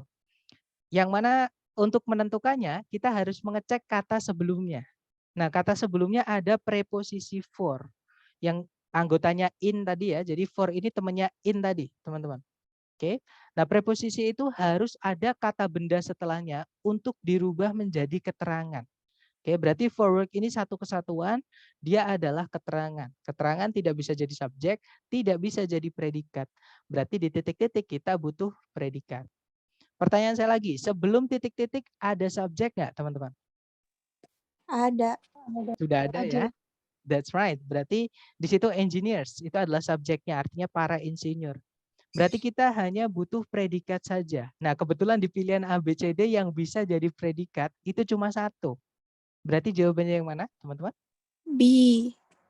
Yang mana untuk menentukannya kita harus mengecek kata sebelumnya. Nah, kata sebelumnya ada preposisi for yang anggotanya in tadi ya. Jadi for ini temannya in tadi, teman-teman. Oke. Nah, preposisi itu harus ada kata benda setelahnya untuk dirubah menjadi keterangan. Oke, berarti for work ini satu kesatuan, dia adalah keterangan. Keterangan tidak bisa jadi subjek, tidak bisa jadi predikat. Berarti di titik-titik kita butuh predikat. Pertanyaan saya lagi, sebelum titik-titik ada subjek nggak, teman-teman? Ada. Sudah ada ya? That's right. Berarti di situ engineers itu adalah subjeknya, artinya para insinyur. Berarti kita hanya butuh predikat saja. Nah, kebetulan di pilihan A, B, C, D yang bisa jadi predikat itu cuma satu. Berarti jawabannya yang mana, teman-teman? B.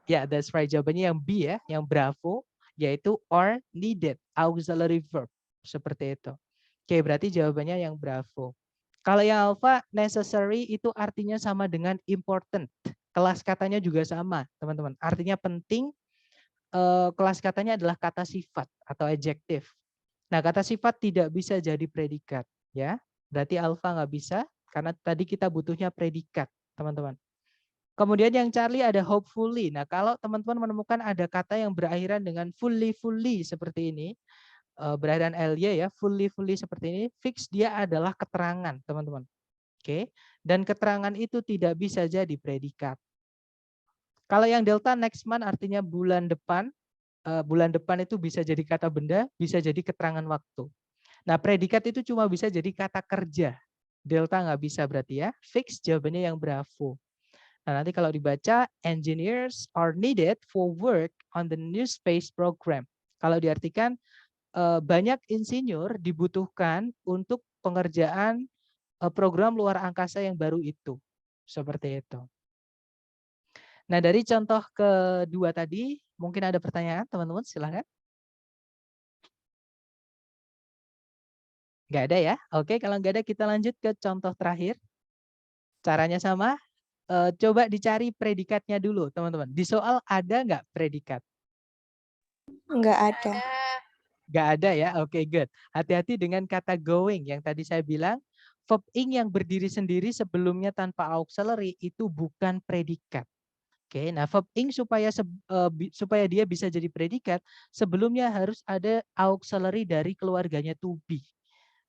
Ya, that's right. Jawabannya yang B ya, yang bravo, yaitu or needed, auxiliary verb. Seperti itu. Oke, berarti jawabannya yang bravo. Kalau yang alpha, necessary itu artinya sama dengan important. Kelas katanya juga sama, teman-teman. Artinya penting, kelas katanya adalah kata sifat atau adjektif. Nah, kata sifat tidak bisa jadi predikat. Ya, berarti alpha nggak bisa, karena tadi kita butuhnya predikat, teman-teman. Kemudian yang Charlie ada hopefully. Nah, kalau teman-teman menemukan ada kata yang berakhiran dengan fully seperti ini, berakhiran ly ya, fully seperti ini, fix dia adalah keterangan, teman-teman. Oke. Dan keterangan itu tidak bisa jadi predikat. Kalau yang delta next month artinya bulan depan. Bulan depan itu bisa jadi kata benda, bisa jadi keterangan waktu. Nah, predikat itu cuma bisa jadi kata kerja. Delta nggak bisa berarti ya. Fix jawabannya yang bravo. Nah, nanti kalau dibaca, engineers are needed for work on the new space program. Kalau diartikan, banyak insinyur dibutuhkan untuk pengerjaan program luar angkasa yang baru itu. Seperti itu. Nah, dari contoh kedua tadi, mungkin ada pertanyaan, teman-teman, silahkan. Nggak ada ya? Oke, kalau nggak ada kita lanjut ke contoh terakhir. Caranya sama, coba dicari predikatnya dulu, teman-teman. Di soal ada nggak predikat? Nggak ada. Nggak ada ya? Oke, good. Hati-hati dengan kata going yang tadi saya bilang. Verb ing yang berdiri sendiri sebelumnya tanpa auxiliary itu bukan predikat. Oke, nah verb ing supaya dia bisa jadi predikat, sebelumnya harus ada auxiliary dari keluarganya to be.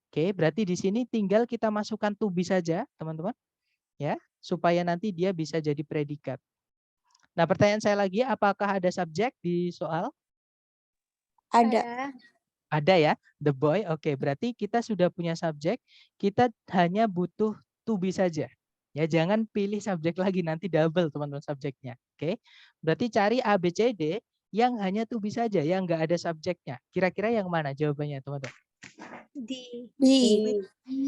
Oke, berarti di sini tinggal kita masukkan to be saja, teman-teman. Ya, supaya nanti dia bisa jadi predikat. Nah, pertanyaan saya lagi, apakah ada subjek di soal? Ada. Ada ya, the boy. Oke, berarti kita sudah punya subjek. Kita hanya butuh to be saja. Ya, jangan pilih subjek lagi, nanti double teman-teman subjeknya. Oke, berarti cari A, B, C, D yang hanya to be saja, yang nggak ada subjeknya. Kira-kira yang mana jawabannya, teman-teman? D.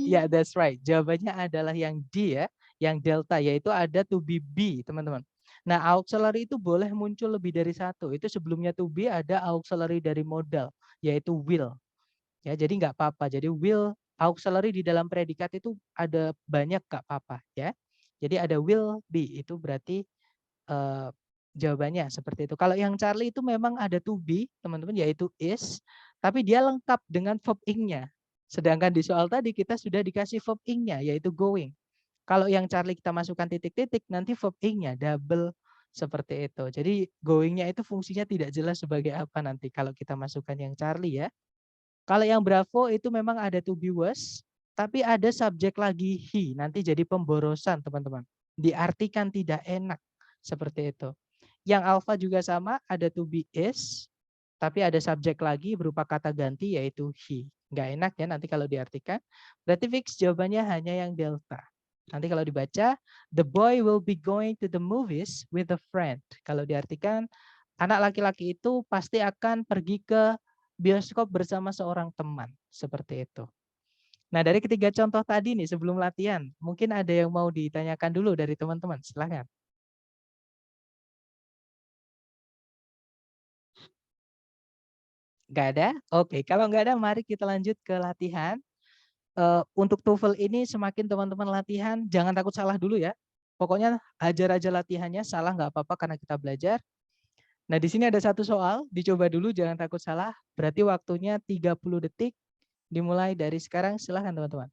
Ya, that's right. Jawabannya adalah yang D ya, yang delta, yaitu ada to be, teman-teman. Nah, auxiliary itu boleh muncul lebih dari satu. Itu sebelumnya to be ada auxiliary dari modal, yaitu will. Ya, jadi nggak apa-apa. Jadi will auxiliary di dalam predikat itu ada banyak nggak apa-apa ya. Jadi ada will be itu berarti jawabannya seperti itu. Kalau yang Charlie itu memang ada to be, teman-teman, yaitu is, tapi dia lengkap dengan verb ing-nya. Sedangkan di soal tadi kita sudah dikasih verb ing-nya yaitu going. Kalau yang Charlie kita masukkan titik-titik, nanti verb ing-nya double seperti itu. Jadi going-nya itu fungsinya tidak jelas sebagai apa nanti kalau kita masukkan yang Charlie ya. Kalau yang Bravo itu memang ada to be was, tapi ada subjek lagi he, nanti jadi pemborosan teman-teman. Diartikan tidak enak, seperti itu. Yang Alpha juga sama, ada to be is, tapi ada subjek lagi berupa kata ganti yaitu he. Nggak enak ya nanti kalau diartikan. Berarti fix jawabannya hanya yang delta. Nanti kalau dibaca, the boy will be going to the movies with a friend. Kalau diartikan, anak laki-laki itu pasti akan pergi ke bioskop bersama seorang teman. Seperti itu. Nah, dari ketiga contoh tadi nih sebelum latihan, mungkin ada yang mau ditanyakan dulu dari teman-teman. Silahkan. Nggak ada? Oke, kalau nggak ada mari kita lanjut ke latihan. Untuk TOEFL ini semakin teman-teman latihan, jangan takut salah dulu ya. Pokoknya hajar aja latihannya, salah nggak apa-apa karena kita belajar. Nah, di sini ada satu soal, dicoba dulu jangan takut salah. Berarti waktunya 30 detik, dimulai dari sekarang, silahkan teman-teman.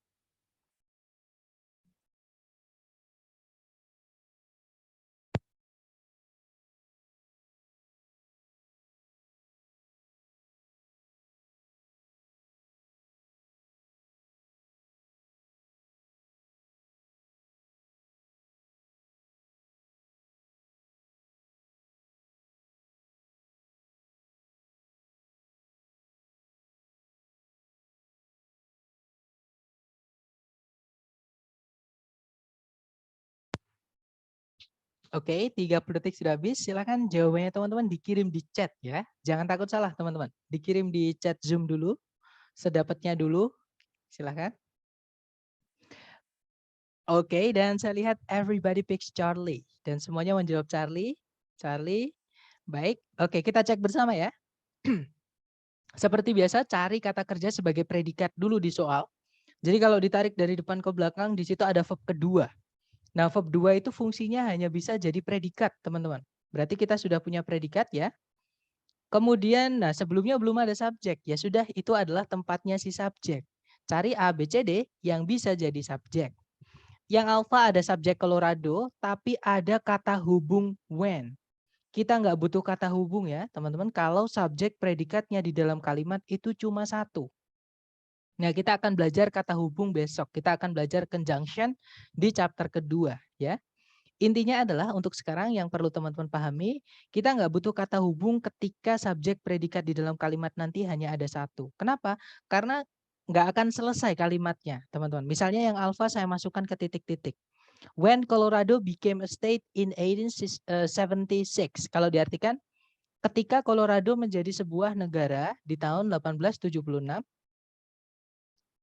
Oke, 30 detik sudah habis. Silakan jawabannya teman-teman dikirim di chat ya. Jangan takut salah teman-teman. Dikirim di chat Zoom dulu. Sedapatnya dulu. Silakan. Oke, dan saya lihat everybody picks Charlie. Dan semuanya menjawab Charlie. Charlie. Baik, oke kita cek bersama ya. Seperti biasa cari kata kerja sebagai predikat dulu di soal. Jadi kalau ditarik dari depan ke belakang di situ ada verb kedua. Nah, verb 2 itu fungsinya hanya bisa jadi predikat, teman-teman. Berarti kita sudah punya predikat ya. Kemudian, nah sebelumnya belum ada subjek. Ya sudah, itu adalah tempatnya si subjek. Cari A, B, C, D yang bisa jadi subjek. Yang alpha ada subjek Colorado, tapi ada kata hubung when. Kita nggak butuh kata hubung ya, teman-teman. Kalau subjek predikatnya di dalam kalimat itu cuma satu. Nah, kita akan belajar kata hubung besok. Kita akan belajar conjunction di chapter kedua ya. Intinya adalah untuk sekarang yang perlu teman-teman pahami, kita nggak butuh kata hubung ketika subjek predikat di dalam kalimat nanti hanya ada satu. Kenapa? Karena nggak akan selesai kalimatnya, teman-teman. Misalnya yang alpha saya masukkan ke titik-titik. When Colorado became a state in 1876. Kalau diartikan, ketika Colorado menjadi sebuah negara di tahun 1876.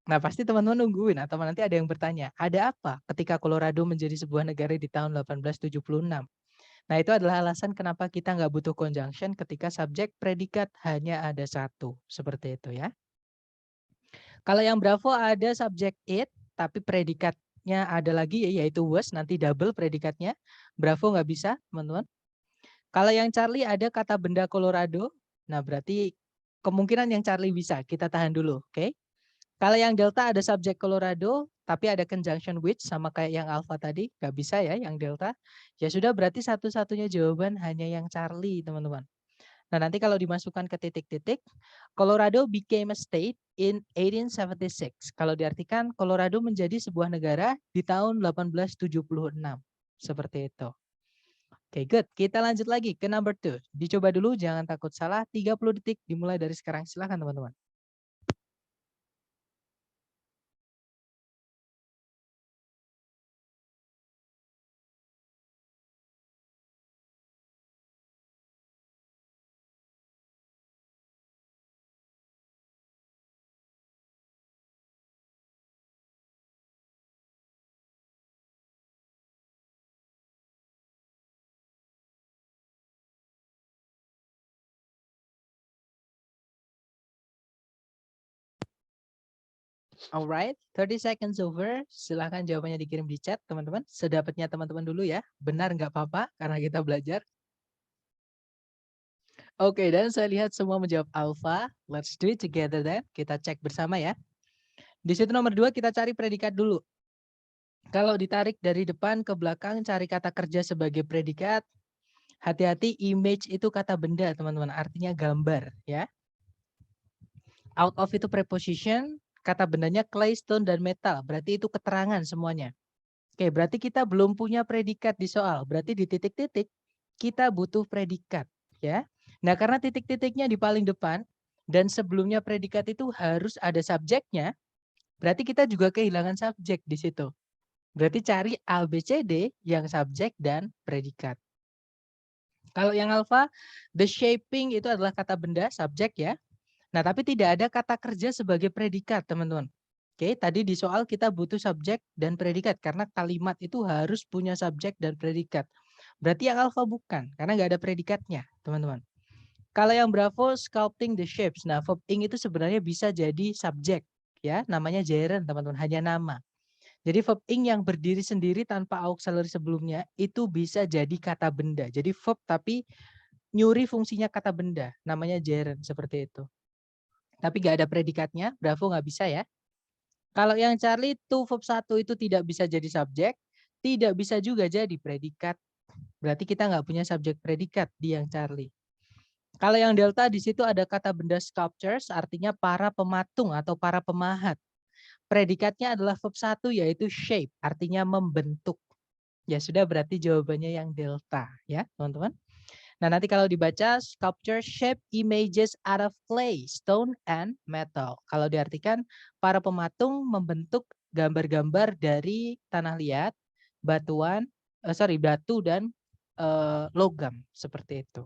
Nah, pasti teman-teman nungguin atau nanti ada yang bertanya, ada apa ketika Colorado menjadi sebuah negara di tahun 1876? Nah, itu adalah alasan kenapa kita nggak butuh conjunction ketika subjek predikat hanya ada satu. Seperti itu ya. Kalau yang Bravo ada subjek it, tapi predikatnya ada lagi yaitu was, nanti double predikatnya. Bravo nggak bisa, teman-teman. Kalau yang Charlie ada kata benda Colorado, nah berarti kemungkinan yang Charlie bisa. Kita tahan dulu, oke? Kalau yang Delta ada subjek Colorado, tapi ada conjunction which sama kayak yang Alpha tadi, nggak bisa ya yang Delta. Ya sudah berarti satu-satunya jawaban hanya yang Charlie, teman-teman. Nah, nanti kalau dimasukkan ke titik-titik, Colorado became a state in 1876. Kalau diartikan Colorado menjadi sebuah negara di tahun 1876. Seperti itu. Oke, good. Kita lanjut lagi ke number 2. Dicoba dulu, jangan takut salah. 30 detik dimulai dari sekarang. Silahkan teman-teman. Alright, 30 seconds over. Silahkan jawabannya dikirim di chat, teman-teman. Sedapatnya teman-teman dulu ya. Benar nggak apa-apa, karena kita belajar. Oke, dan saya lihat semua menjawab alpha. Let's do it together then. Kita cek bersama ya. Di situ nomor 2 kita cari predikat dulu. Kalau ditarik dari depan ke belakang, cari kata kerja sebagai predikat. Hati-hati, image itu kata benda, teman-teman. Artinya gambar ya. Out of itu preposition, kata bendanya clay, stone, dan metal. Berarti itu keterangan semuanya. Oke, berarti kita belum punya predikat di soal. Berarti di titik-titik kita butuh predikat, ya. Nah, karena titik-titiknya di paling depan dan sebelumnya predikat itu harus ada subjeknya, berarti kita juga kehilangan subjek di situ. Berarti cari A, B, C, D yang subjek dan predikat. Kalau yang alpha, the shaping itu adalah kata benda, subjek ya. Nah, tapi tidak ada kata kerja sebagai predikat, teman-teman. Oke, tadi di soal kita butuh subjek dan predikat karena kalimat itu harus punya subjek dan predikat. Berarti yang alpha bukan, karena nggak ada predikatnya, teman-teman. Kalau yang bravo, sculpting the shapes. Nah, verb ing itu sebenarnya bisa jadi subjek, ya, namanya gerund, teman-teman, hanya nama. Jadi verb ing yang berdiri sendiri tanpa auxiliary sebelumnya itu bisa jadi kata benda. Jadi verb tapi nyuri fungsinya kata benda, namanya gerund seperti itu. Tapi nggak ada predikatnya, bravo nggak bisa ya. Kalau yang Charlie to verb 1 itu tidak bisa jadi subjek, tidak bisa juga jadi predikat. Berarti kita nggak punya subjek predikat di yang Charlie. Kalau yang Delta di situ ada kata benda sculptures, artinya para pematung atau para pemahat. Predikatnya adalah verb 1 yaitu shape, artinya membentuk. Ya sudah berarti jawabannya yang Delta ya teman-teman. Nah, nanti kalau dibaca sculpture shape images out of clay, stone, and metal. Kalau diartikan para pematung membentuk gambar-gambar dari tanah liat, batu dan logam seperti itu.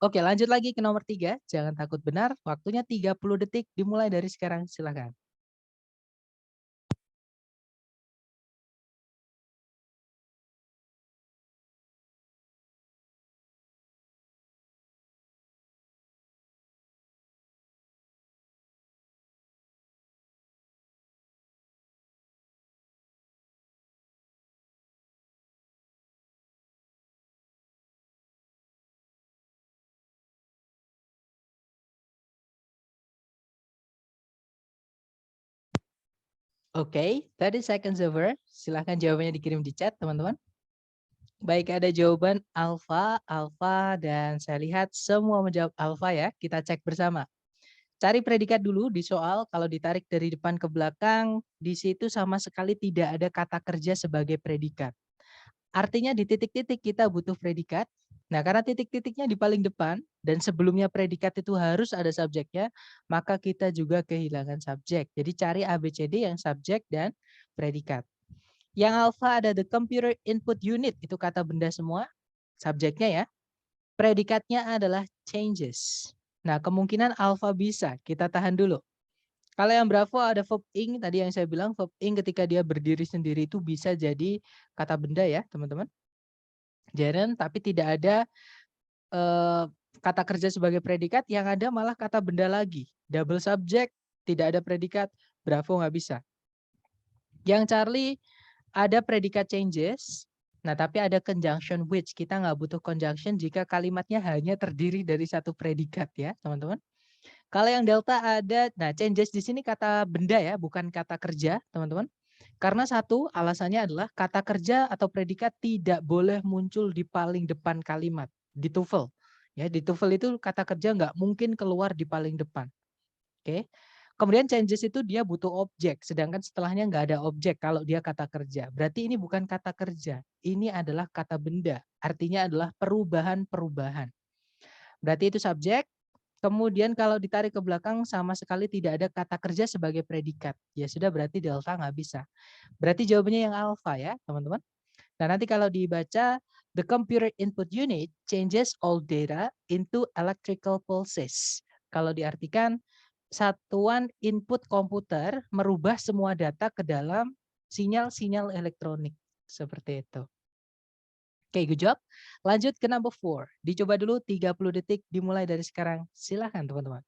Oke, lanjut lagi ke nomor 3. Jangan takut benar. Waktunya 30 detik dimulai dari sekarang. Silakan. Oke, 30 seconds over. Silahkan jawabannya dikirim di chat, teman-teman. Baik, ada jawaban alfa, alfa, dan saya lihat semua menjawab alfa ya. Kita cek bersama. Cari predikat dulu di soal, kalau ditarik dari depan ke belakang, di situ sama sekali tidak ada kata kerja sebagai predikat. Artinya di titik-titik kita butuh predikat. Nah, karena titik-titiknya di paling depan, dan sebelumnya predikat itu harus ada subjeknya, maka kita juga kehilangan subjek. Jadi cari ABCD yang subjek dan predikat. Yang alpha ada the computer input unit, itu kata benda semua, subjeknya ya. Predikatnya adalah changes. Nah, kemungkinan alpha bisa, kita tahan dulu. Kalau yang bravo ada verb ing, tadi yang saya bilang verb ing ketika dia berdiri sendiri itu bisa jadi kata benda ya, teman-teman. Jaren, tapi tidak ada kata kerja sebagai predikat, yang ada malah kata benda lagi. Double subject, tidak ada predikat, bravo nggak bisa. Yang Charlie ada predikat changes, nah tapi ada conjunction which. Kita nggak butuh conjunction jika kalimatnya hanya terdiri dari satu predikat ya, teman-teman. Kalau yang delta ada, nah changes di sini kata benda ya, bukan kata kerja, teman-teman. Karena satu, alasannya adalah kata kerja atau predikat tidak boleh muncul di paling depan kalimat, di TOEFL. Ya, di TOEFL itu kata kerja nggak mungkin keluar di paling depan. Oke. Kemudian changes itu dia butuh objek, sedangkan setelahnya nggak ada objek kalau dia kata kerja. Berarti ini bukan kata kerja, ini adalah kata benda. Artinya adalah perubahan-perubahan. Berarti itu subjek. Kemudian kalau ditarik ke belakang sama sekali tidak ada kata kerja sebagai predikat. Ya sudah, berarti delta nggak bisa. Berarti jawabannya yang alfa ya, teman-teman. Nah, nanti kalau dibaca, the computer input unit changes all data into electrical pulses. Kalau diartikan, satuan input komputer merubah semua data ke dalam sinyal-sinyal elektronik. Seperti itu. Oke, good job. Lanjut ke number 4. Dicoba dulu 30 detik dimulai dari sekarang. Silahkan teman-teman.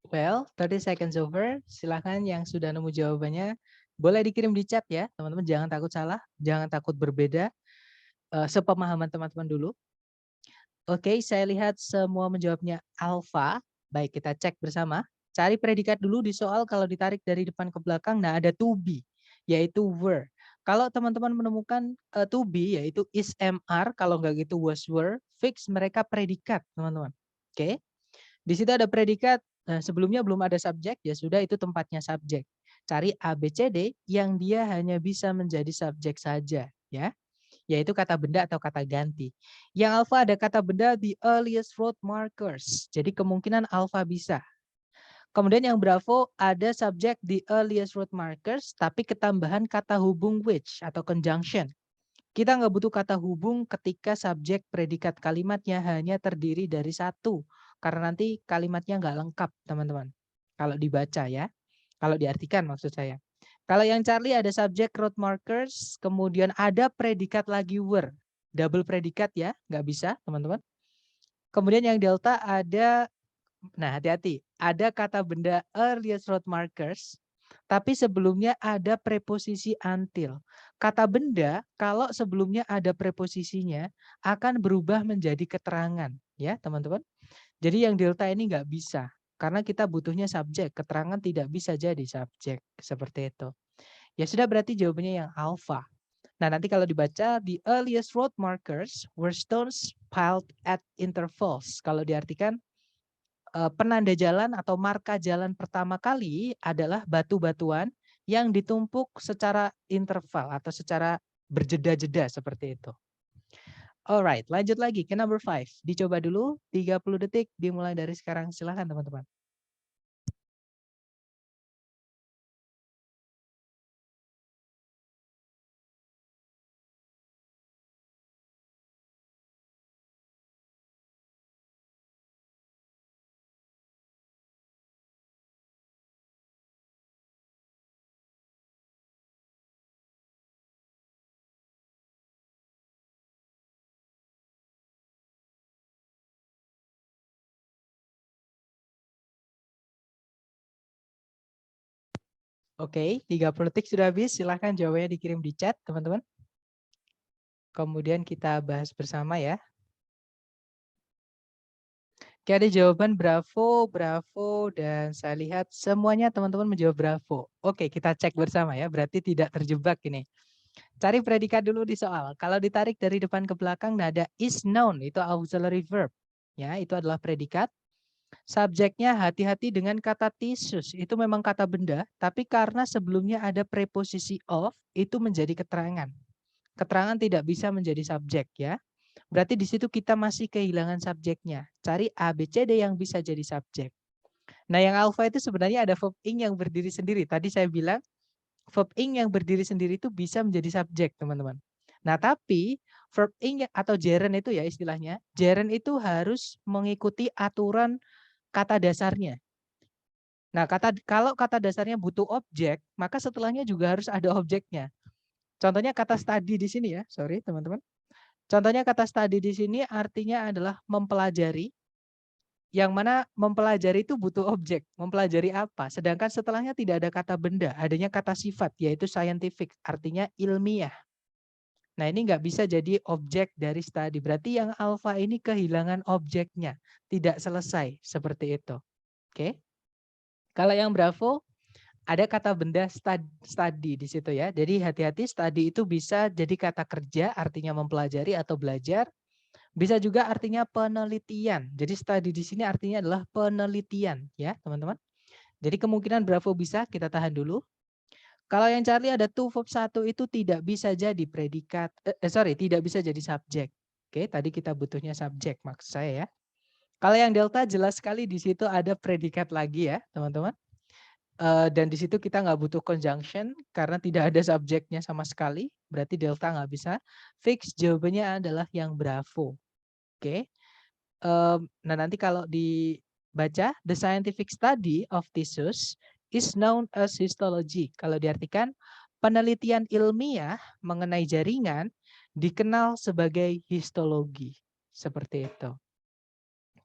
Well, 30 seconds over. Silahkan yang sudah nemu jawabannya. Boleh dikirim di chat ya, teman-teman. Jangan takut salah, jangan takut berbeda. Sepemahaman teman-teman dulu. Oke, saya lihat semua menjawabnya alpha. Baik, kita cek bersama. Cari predikat dulu di soal, kalau ditarik dari depan ke belakang. Nah, ada to be, yaitu were. Kalau teman-teman menemukan to be, yaitu is, MR. Kalau nggak gitu was, were. Fix mereka predikat, teman-teman. Oke. Di situ ada predikat, sebelumnya belum ada subjek, ya sudah itu tempatnya subjek. Cari ABCD yang dia hanya bisa menjadi subjek saja, ya. Yaitu kata benda atau kata ganti. Yang alfa ada kata benda the earliest road markers. Jadi kemungkinan alfa bisa. Kemudian yang bravo ada subjek the earliest road markers, tapi ketambahan kata hubung which atau conjunction. Kita nggak butuh kata hubung ketika subjek predikat kalimatnya hanya terdiri dari satu. Karena nanti kalimatnya nggak lengkap, teman-teman. Kalau dibaca ya. Kalau diartikan maksud saya. Kalau yang Charlie ada subjek road markers, kemudian ada predikat lagi were. Double predikat ya, nggak bisa teman-teman. Kemudian yang delta ada, nah hati-hati, ada kata benda earliest road markers, tapi sebelumnya ada preposisi until. Kata benda kalau sebelumnya ada preposisinya akan berubah menjadi keterangan, ya teman-teman. Jadi yang delta ini nggak bisa, karena kita butuhnya subjek, keterangan tidak bisa jadi subjek, seperti itu. Ya sudah, berarti jawabannya yang alpha. Nah, nanti kalau dibaca, the earliest road markers were stones piled at intervals. Kalau diartikan, penanda jalan atau marka jalan pertama kali adalah batu-batuan yang ditumpuk secara interval atau secara berjeda-jeda seperti itu. Alright, lanjut lagi ke number 5. Dicoba dulu 30 detik dimulai dari sekarang. Silahkan teman-teman. Oke, 30 detik sudah habis. Silahkan jawabannya dikirim di chat, teman-teman. Kemudian kita bahas bersama ya. Oke, ada jawaban bravo, bravo, dan saya lihat semuanya teman-teman menjawab bravo. Oke, kita cek bersama ya, berarti tidak terjebak ini. Cari predikat dulu di soal. Kalau ditarik dari depan ke belakang, nada is noun, itu auxiliary verb. Ya, itu adalah predikat. Subjeknya hati-hati dengan kata thesis, itu memang kata benda, tapi karena sebelumnya ada preposisi of, itu menjadi keterangan. Keterangan tidak bisa menjadi subjek ya. Berarti di situ kita masih kehilangan subjeknya. Cari A, B, C, D yang bisa jadi subjek. Nah, yang alpha itu sebenarnya ada verb ing yang berdiri sendiri. Tadi saya bilang verb ing yang berdiri sendiri itu bisa menjadi subjek, teman-teman. Nah, tapi verb ing atau gerund itu ya istilahnya, gerund itu harus mengikuti aturan kata dasarnya. Nah, kalau kata dasarnya butuh objek, maka setelahnya juga harus ada objeknya. Contohnya kata study di sini ya, sorry teman-teman. Contohnya kata study di sini artinya adalah mempelajari, yang mana mempelajari itu butuh objek. Mempelajari apa? Sedangkan setelahnya tidak ada kata benda, adanya kata sifat, yaitu scientific, artinya ilmiah. Nah, ini nggak bisa jadi objek dari study. Berarti yang alpha ini kehilangan objeknya, tidak selesai seperti itu. Oke? Kalau yang bravo, ada kata benda study di situ ya. Jadi hati-hati, study itu bisa jadi kata kerja, artinya mempelajari atau belajar. Bisa juga artinya penelitian. Jadi study di sini artinya adalah penelitian ya teman-teman. Jadi kemungkinan bravo bisa, kita tahan dulu. Kalau yang Charlie ada to verb 1 itu tidak bisa jadi predikat, tidak bisa jadi subjek. Oke, tadi kita butuhnya subjek maksud saya ya. Kalau yang delta jelas sekali di situ ada predikat lagi ya teman-teman. Dan di situ kita nggak butuh conjunction karena tidak ada subjeknya sama sekali. Berarti delta nggak bisa. Fix jawabannya adalah yang bravo. Oke. Nah nanti kalau dibaca, the scientific study of tissues is known as histology. Kalau diartikan, penelitian ilmiah mengenai jaringan dikenal sebagai histologi. Seperti itu.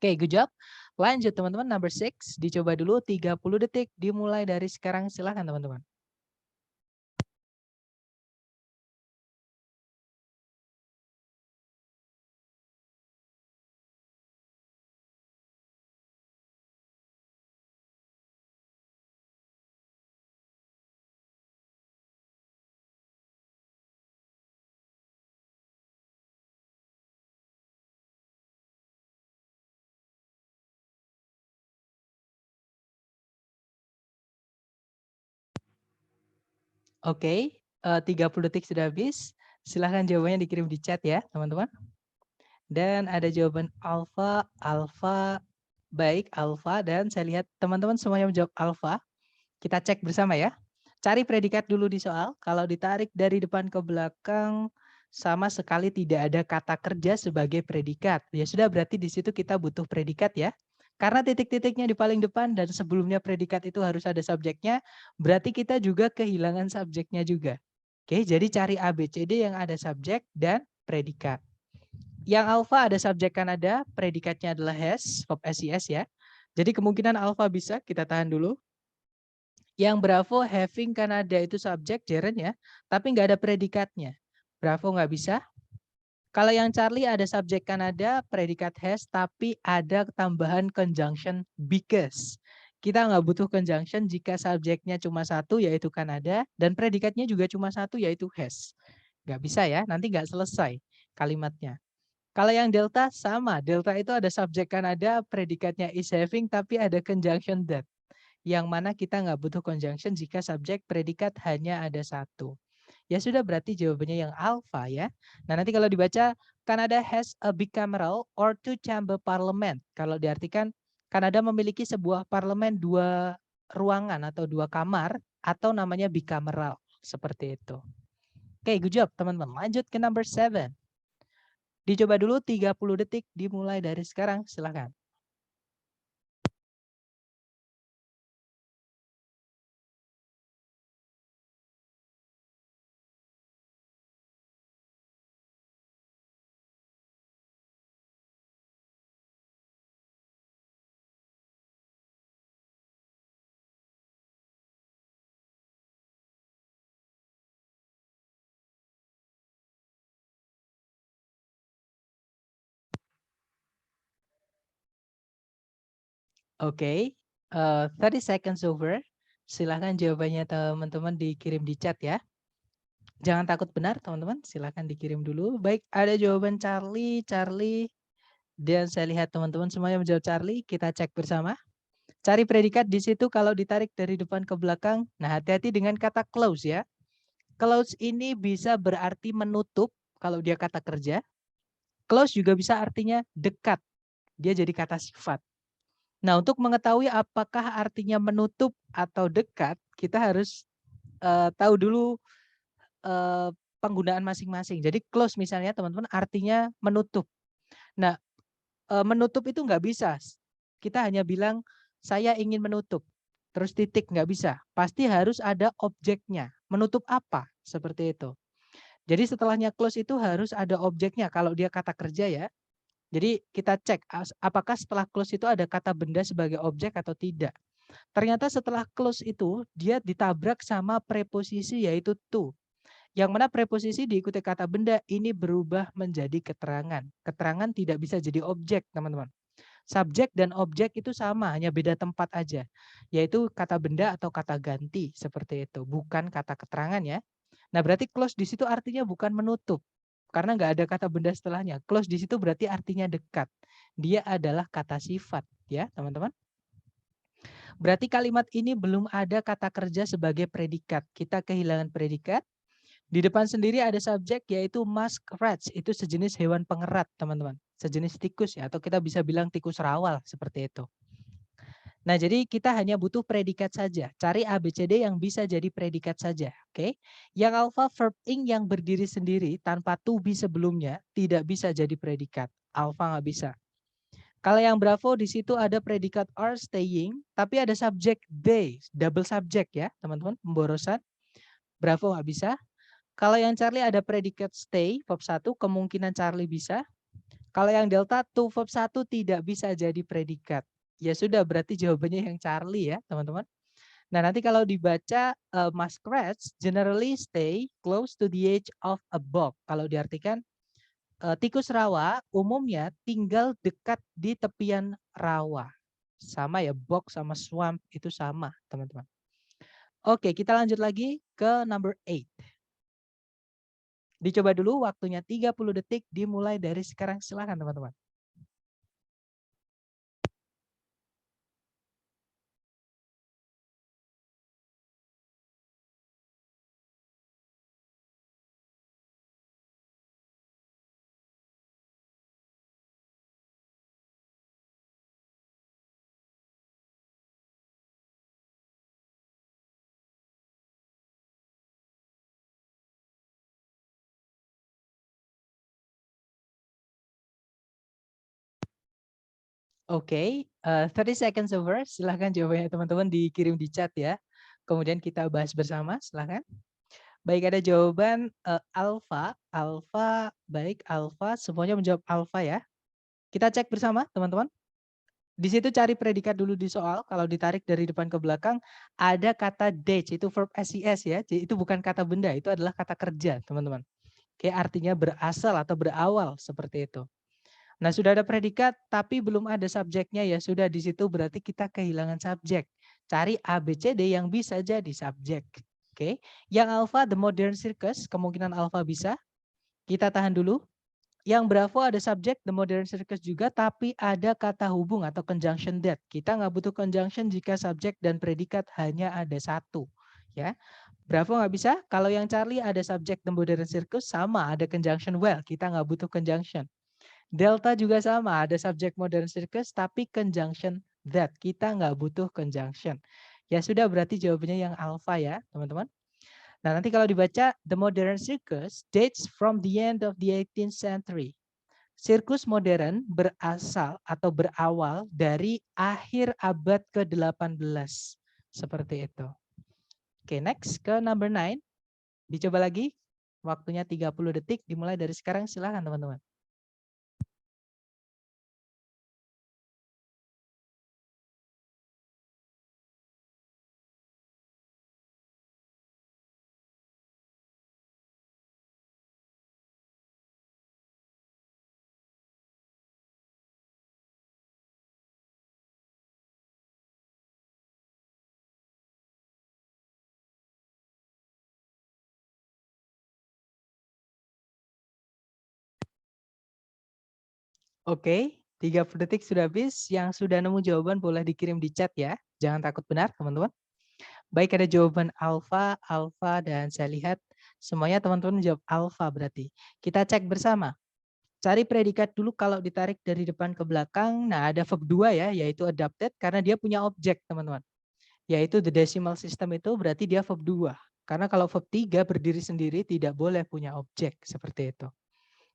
Oke, good job. Lanjut teman-teman, number 6. Dicoba dulu 30 detik, dimulai dari sekarang. Silahkan teman-teman. Oke, 30 detik sudah habis. Silahkan jawabannya dikirim di chat ya teman-teman. Dan ada jawaban alfa, alfa, baik alfa, dan saya lihat teman-teman semuanya menjawab alfa. Kita cek bersama ya. Cari predikat dulu di soal. Kalau ditarik dari depan ke belakang, sama sekali tidak ada kata kerja sebagai predikat. Ya sudah, berarti di situ kita butuh predikat ya. Karena titik-titiknya di paling depan dan sebelumnya predikat itu harus ada subjeknya, berarti kita juga kehilangan subjeknya juga. Oke, jadi cari A, B, C, D yang ada subjek dan predikat. Yang alfa ada subjek kan ada, predikatnya adalah has, verb SES ya. Jadi kemungkinan alfa bisa, kita tahan dulu. Yang bravo having kan ada itu subjek gerund ya, tapi nggak ada predikatnya. Bravo nggak bisa. Kalau yang Charlie ada subjek kan ada, predikat has, tapi ada tambahan conjunction because. Kita nggak butuh conjunction jika subjeknya cuma satu yaitu Kanada dan predikatnya juga cuma satu yaitu has. Nggak bisa ya, nanti nggak selesai kalimatnya. Kalau yang delta sama, delta itu ada subjek kan ada, predikatnya is having tapi ada conjunction that. Yang mana kita nggak butuh conjunction jika subjek predikat hanya ada satu. Ya sudah, berarti jawabannya yang alpha ya. Nah nanti kalau dibaca, Canada has a bicameral or two chamber parliament. Kalau diartikan Kanada memiliki sebuah parlemen dua ruangan atau dua kamar atau namanya bicameral. Seperti itu. Oke, good job teman-teman. Lanjut ke number 7. Dicoba dulu 30 detik dimulai dari sekarang. Silakan. Oke, 30 seconds over. Silahkan jawabannya teman-teman dikirim di chat ya. Jangan takut benar teman-teman, silahkan dikirim dulu. Baik, ada jawaban Charlie, dan saya lihat teman-teman semuanya menjawab Charlie. Kita cek bersama. Cari predikat di situ kalau ditarik dari depan ke belakang. Nah, hati-hati dengan kata close ya. Close ini bisa berarti menutup kalau dia kata kerja. Close juga bisa artinya dekat. Dia jadi kata sifat. Nah, untuk mengetahui apakah artinya menutup atau dekat, kita harus tahu dulu penggunaan masing-masing. Jadi close misalnya teman-teman artinya menutup. Nah, menutup itu nggak bisa. Kita hanya bilang saya ingin menutup. Terus titik nggak bisa. Pasti harus ada objeknya. Menutup apa? Seperti itu. Jadi setelahnya close itu harus ada objeknya kalau dia kata kerja ya. Jadi kita cek apakah setelah close itu ada kata benda sebagai objek atau tidak. Ternyata setelah close itu dia ditabrak sama preposisi yaitu to. Yang mana preposisi diikuti kata benda ini berubah menjadi keterangan. Keterangan tidak bisa jadi objek, teman-teman. Subjek dan objek itu sama, hanya beda tempat aja. Yaitu kata benda atau kata ganti, seperti itu. Bukan kata keterangan ya. Nah, berarti close di situ artinya bukan menutup. Karena nggak ada kata benda setelahnya. Close di situ berarti artinya dekat. Dia adalah kata sifat, ya, teman-teman. Berarti kalimat ini belum ada kata kerja sebagai predikat. Kita kehilangan predikat. Di depan sendiri ada subjek yaitu muskrats. Itu sejenis hewan pengerat, teman-teman. Sejenis tikus ya, atau kita bisa bilang tikus rawal seperti itu. Nah, jadi kita hanya butuh predikat saja. Cari ABCD yang bisa jadi predikat saja, oke? Yang alpha verb ing yang berdiri sendiri tanpa to be sebelumnya tidak bisa jadi predikat. Alpha nggak bisa. Kalau yang Bravo di situ ada predikat are staying, tapi ada subjek they, double subjek ya, teman-teman, pemborosan. Bravo nggak bisa. Kalau yang Charlie ada predikat stay, verb 1, kemungkinan Charlie bisa. Kalau yang Delta, to verb 1 tidak bisa jadi predikat. Ya sudah, berarti jawabannya yang Charlie ya, teman-teman. Nah, nanti kalau dibaca muskrats generally stay close to the edge of a bog. Kalau diartikan tikus rawa umumnya tinggal dekat di tepian rawa. Sama ya, bog sama swamp itu sama, teman-teman. Oke, kita lanjut lagi ke number 8. Dicoba dulu waktunya 30 detik dimulai dari sekarang. Silakan teman-teman. Oke, 30 seconds over. Silahkan jawabannya teman-teman dikirim di chat ya. Kemudian kita bahas bersama, silahkan. Baik, ada jawaban alpha. Alpha, baik alpha. Semuanya menjawab alpha ya. Kita cek bersama teman-teman. Di situ cari predikat dulu di soal. Kalau ditarik dari depan ke belakang, ada kata date, itu verb SES ya. Jadi itu bukan kata benda, itu adalah kata kerja teman-teman. Kayak artinya berasal atau berawal seperti itu. Nah, sudah ada predikat tapi belum ada subjeknya ya sudah di situ berarti kita kehilangan subjek. Cari ABCD yang bisa jadi subjek. Oke. Yang alpha the modern circus, kemungkinan alpha bisa. Kita tahan dulu. Yang Bravo ada subjek the modern circus juga tapi ada kata hubung atau conjunction that. Kita nggak butuh conjunction jika subjek dan predikat hanya ada satu, ya. Bravo nggak bisa. Kalau yang Charlie ada subjek the modern circus sama ada conjunction well. Kita nggak butuh conjunction. Delta juga sama, ada subjek modern circus tapi conjunction that. Kita nggak butuh conjunction. Ya sudah, berarti jawabannya yang alpha ya, teman-teman. Nah, nanti kalau dibaca, the modern circus dates from the end of the 18th century. Sirkus modern berasal atau berawal dari akhir abad ke-18. Seperti itu. Oke, next ke number 9. Dicoba lagi. Waktunya 30 detik dimulai dari sekarang. Silakan teman-teman. Oke, 30 detik sudah habis. Yang sudah nemu jawaban boleh dikirim di chat ya. Jangan takut benar, teman-teman. Baik, ada jawaban alfa, alfa, dan saya lihat semuanya teman-teman menjawab alfa berarti. Kita cek bersama. Cari predikat dulu kalau ditarik dari depan ke belakang. Nah, ada verb 2 ya, yaitu adapted karena dia punya objek, teman-teman. Yaitu the decimal system itu berarti dia verb 2. Karena kalau verb 3 berdiri sendiri tidak boleh punya objek, seperti itu.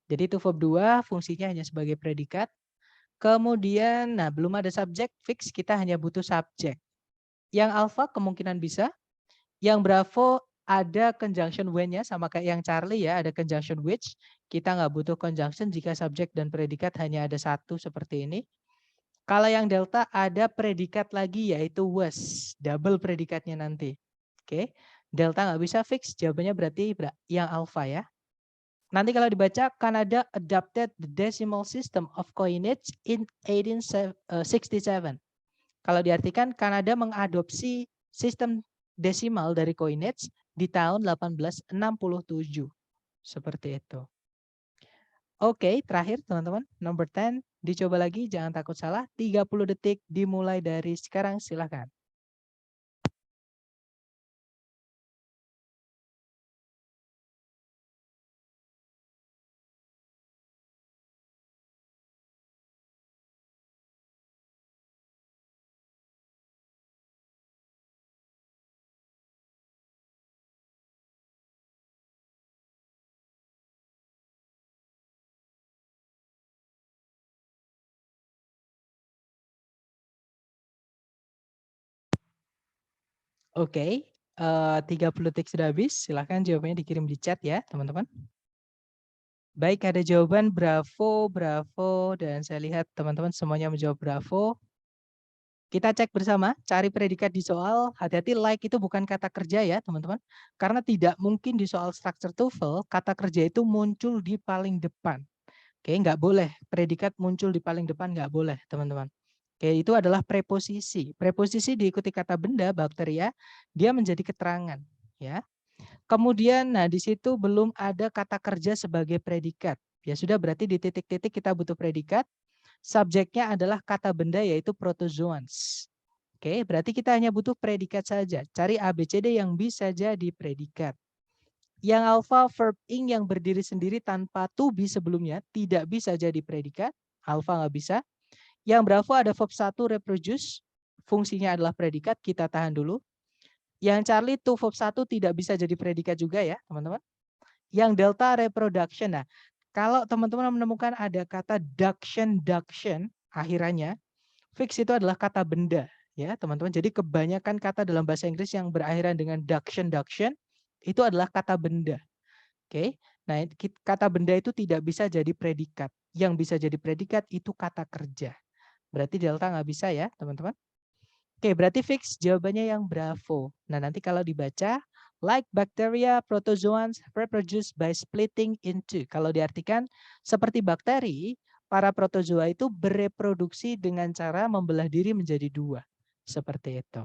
Jadi itu verb 2, fungsinya hanya sebagai predikat. Kemudian, nah belum ada subjek, fix kita hanya butuh subjek. Yang alpha kemungkinan bisa. Yang bravo ada conjunction when-nya sama kayak yang Charlie ya, ada conjunction which. Kita nggak butuh conjunction jika subjek dan predikat hanya ada satu seperti ini. Kalau yang delta ada predikat lagi yaitu was, double predikatnya nanti. Oke, delta nggak bisa fix, jawabannya berarti yang alpha ya. Nanti kalau dibaca, Canada adopted the decimal system of coinage in 1867. Kalau diartikan, Kanada mengadopsi sistem desimal dari coinage di tahun 1867. Seperti itu. Oke, terakhir teman-teman, number 10. Dicoba lagi, jangan takut salah. 30 detik dimulai dari sekarang, silakan. Oke, 30 detik sudah habis. Silahkan jawabannya dikirim di chat ya, teman-teman. Baik, ada jawaban bravo, bravo, dan saya lihat teman-teman semuanya menjawab bravo. Kita cek bersama, cari predikat di soal, hati-hati like itu bukan kata kerja ya teman-teman. Karena tidak mungkin di soal structure TOEFL, kata kerja itu muncul di paling depan. Oke, nggak boleh, predikat muncul di paling depan nggak boleh teman-teman. Oke, itu adalah preposisi. Preposisi diikuti kata benda, bakteria, dia menjadi keterangan. Ya. Kemudian, nah di situ belum ada kata kerja sebagai predikat. Ya sudah, berarti di titik-titik kita butuh predikat. Subjeknya adalah kata benda yaitu protozoans. Oke, berarti kita hanya butuh predikat saja. Cari ABCD yang bisa jadi predikat. Yang alpha verb ing yang berdiri sendiri tanpa to be sebelumnya tidak bisa jadi predikat. Alpha nggak bisa. Yang bravo ada verb 1 reproduce. Fungsinya adalah predikat. Kita tahan dulu. Yang Charlie to verb 1 tidak bisa jadi predikat juga ya teman-teman. Yang delta reproduction. Nah, kalau teman-teman menemukan ada kata duction akhirannya, fix itu adalah kata benda ya teman-teman. Jadi kebanyakan kata dalam bahasa Inggris yang berakhiran dengan duction itu adalah kata benda. Oke. Nah, kata benda itu tidak bisa jadi predikat. Yang bisa jadi predikat itu kata kerja. Berarti delta nggak bisa ya teman-teman. Oke, berarti fix jawabannya yang bravo. Nah, nanti kalau dibaca, like bacteria, protozoans reproduce by splitting into. Kalau diartikan seperti bakteri, para protozoa itu bereproduksi dengan cara membelah diri menjadi dua. Seperti itu.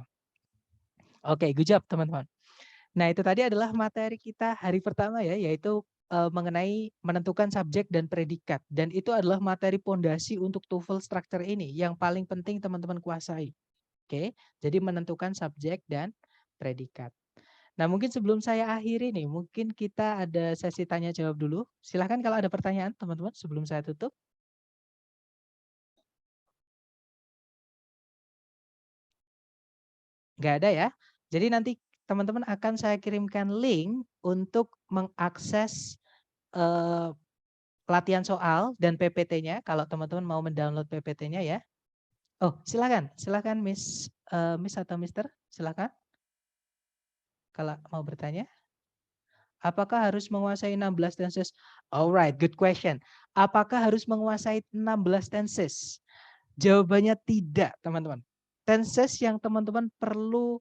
Oke, good job teman-teman. Nah, itu tadi adalah materi kita hari pertama ya, yaitu mengenai menentukan subjek dan predikat. Dan itu adalah materi pondasi untuk TOEFL structure ini yang paling penting teman-teman kuasai. Oke, jadi menentukan subjek dan predikat. Nah, mungkin sebelum saya akhiri nih, mungkin kita ada sesi tanya jawab dulu. Silahkan kalau ada pertanyaan teman-teman sebelum saya tutup. Nggak ada ya. Jadi nanti teman-teman akan saya kirimkan link untuk mengakses latihan soal dan PPT-nya. Kalau teman-teman mau mendownload PPT-nya ya. Oh, silakan Miss atau Mister, silakan. Kalau mau bertanya. Apakah harus menguasai 16 tenses? Alright, good question. Apakah harus menguasai 16 tenses? Jawabannya tidak, teman-teman. Tenses yang teman-teman perlu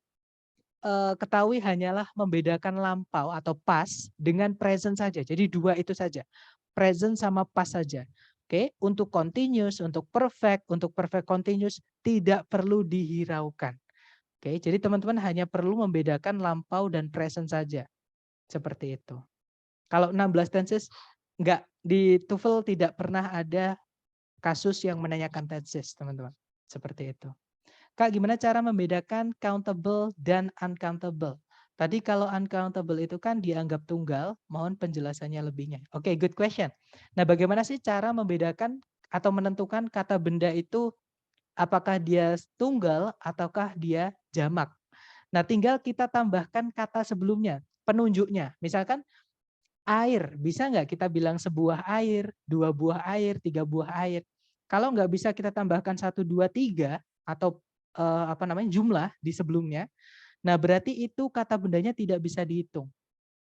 ketahui hanyalah membedakan lampau atau past dengan present saja. Jadi dua itu saja. Present sama past saja. Oke, untuk continuous, untuk perfect continuous tidak perlu dihiraukan. Oke, jadi teman-teman hanya perlu membedakan lampau dan present saja. Seperti itu. Kalau 16 tenses enggak, di TOEFL tidak pernah ada kasus yang menanyakan tesis, teman-teman. Seperti itu. Kak, gimana cara membedakan countable dan uncountable? Tadi kalau uncountable itu kan dianggap tunggal, mohon penjelasannya lebihnya. Oke, good question. Nah, bagaimana sih cara membedakan atau menentukan kata benda itu apakah dia tunggal ataukah dia jamak? Nah, tinggal kita tambahkan kata sebelumnya, penunjuknya. Misalkan air, bisa nggak kita bilang sebuah air, 2 buah air, 3 buah air? Kalau nggak bisa kita tambahkan 1, 2, 3 atau jumlah di sebelumnya, nah berarti itu kata bendanya tidak bisa dihitung.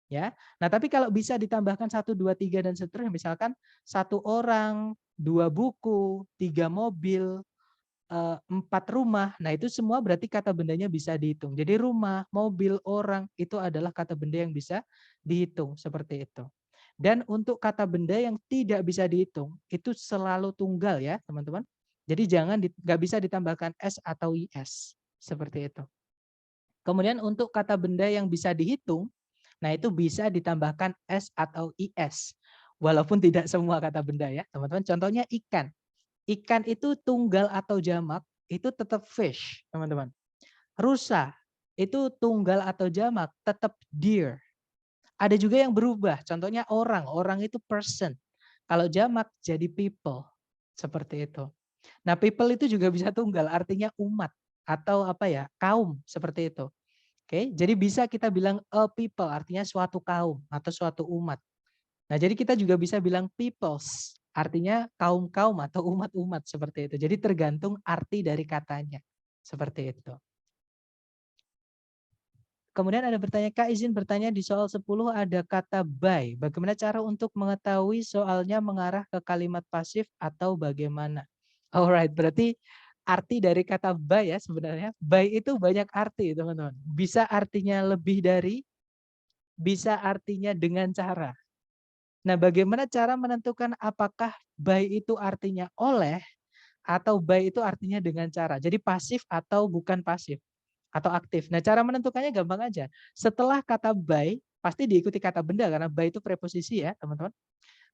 Ya. Nah, tapi kalau bisa ditambahkan 1, 2, 3 dan seterusnya, misalkan 1 orang, 2 buku, 3 mobil, 4 rumah. Nah, itu semua berarti kata bendanya bisa dihitung. Jadi rumah, mobil, orang itu adalah kata benda yang bisa dihitung seperti itu. Dan untuk kata benda yang tidak bisa dihitung itu selalu tunggal ya, teman-teman. Jadi jangan nggak bisa ditambahkan s atau is seperti itu. Kemudian untuk kata benda yang bisa dihitung, nah itu bisa ditambahkan s atau is. Walaupun tidak semua kata benda ya, teman-teman. Contohnya ikan. Ikan itu tunggal atau jamak, itu tetap fish, teman-teman. Rusa itu tunggal atau jamak, tetap deer. Ada juga yang berubah, contohnya orang. Orang itu person. Kalau jamak jadi people. Seperti itu. Nah, people itu juga bisa tunggal, artinya umat atau kaum seperti itu. Oke, jadi bisa kita bilang a people, artinya suatu kaum atau suatu umat. Nah, jadi kita juga bisa bilang peoples, artinya kaum-kaum atau umat-umat seperti itu. Jadi tergantung arti dari katanya. Seperti itu. Kemudian ada bertanya, Kak izin bertanya di soal 10 ada kata by. Bagaimana cara untuk mengetahui soalnya mengarah ke kalimat pasif atau bagaimana? Alright, berarti arti dari kata by ya sebenarnya. By itu banyak arti teman-teman. Bisa artinya lebih dari, bisa artinya dengan cara. Nah, bagaimana cara menentukan apakah by itu artinya oleh atau by itu artinya dengan cara. Jadi pasif atau bukan pasif atau aktif. Nah, cara menentukannya gampang aja. Setelah kata by pasti diikuti kata benda karena by itu preposisi ya, teman-teman.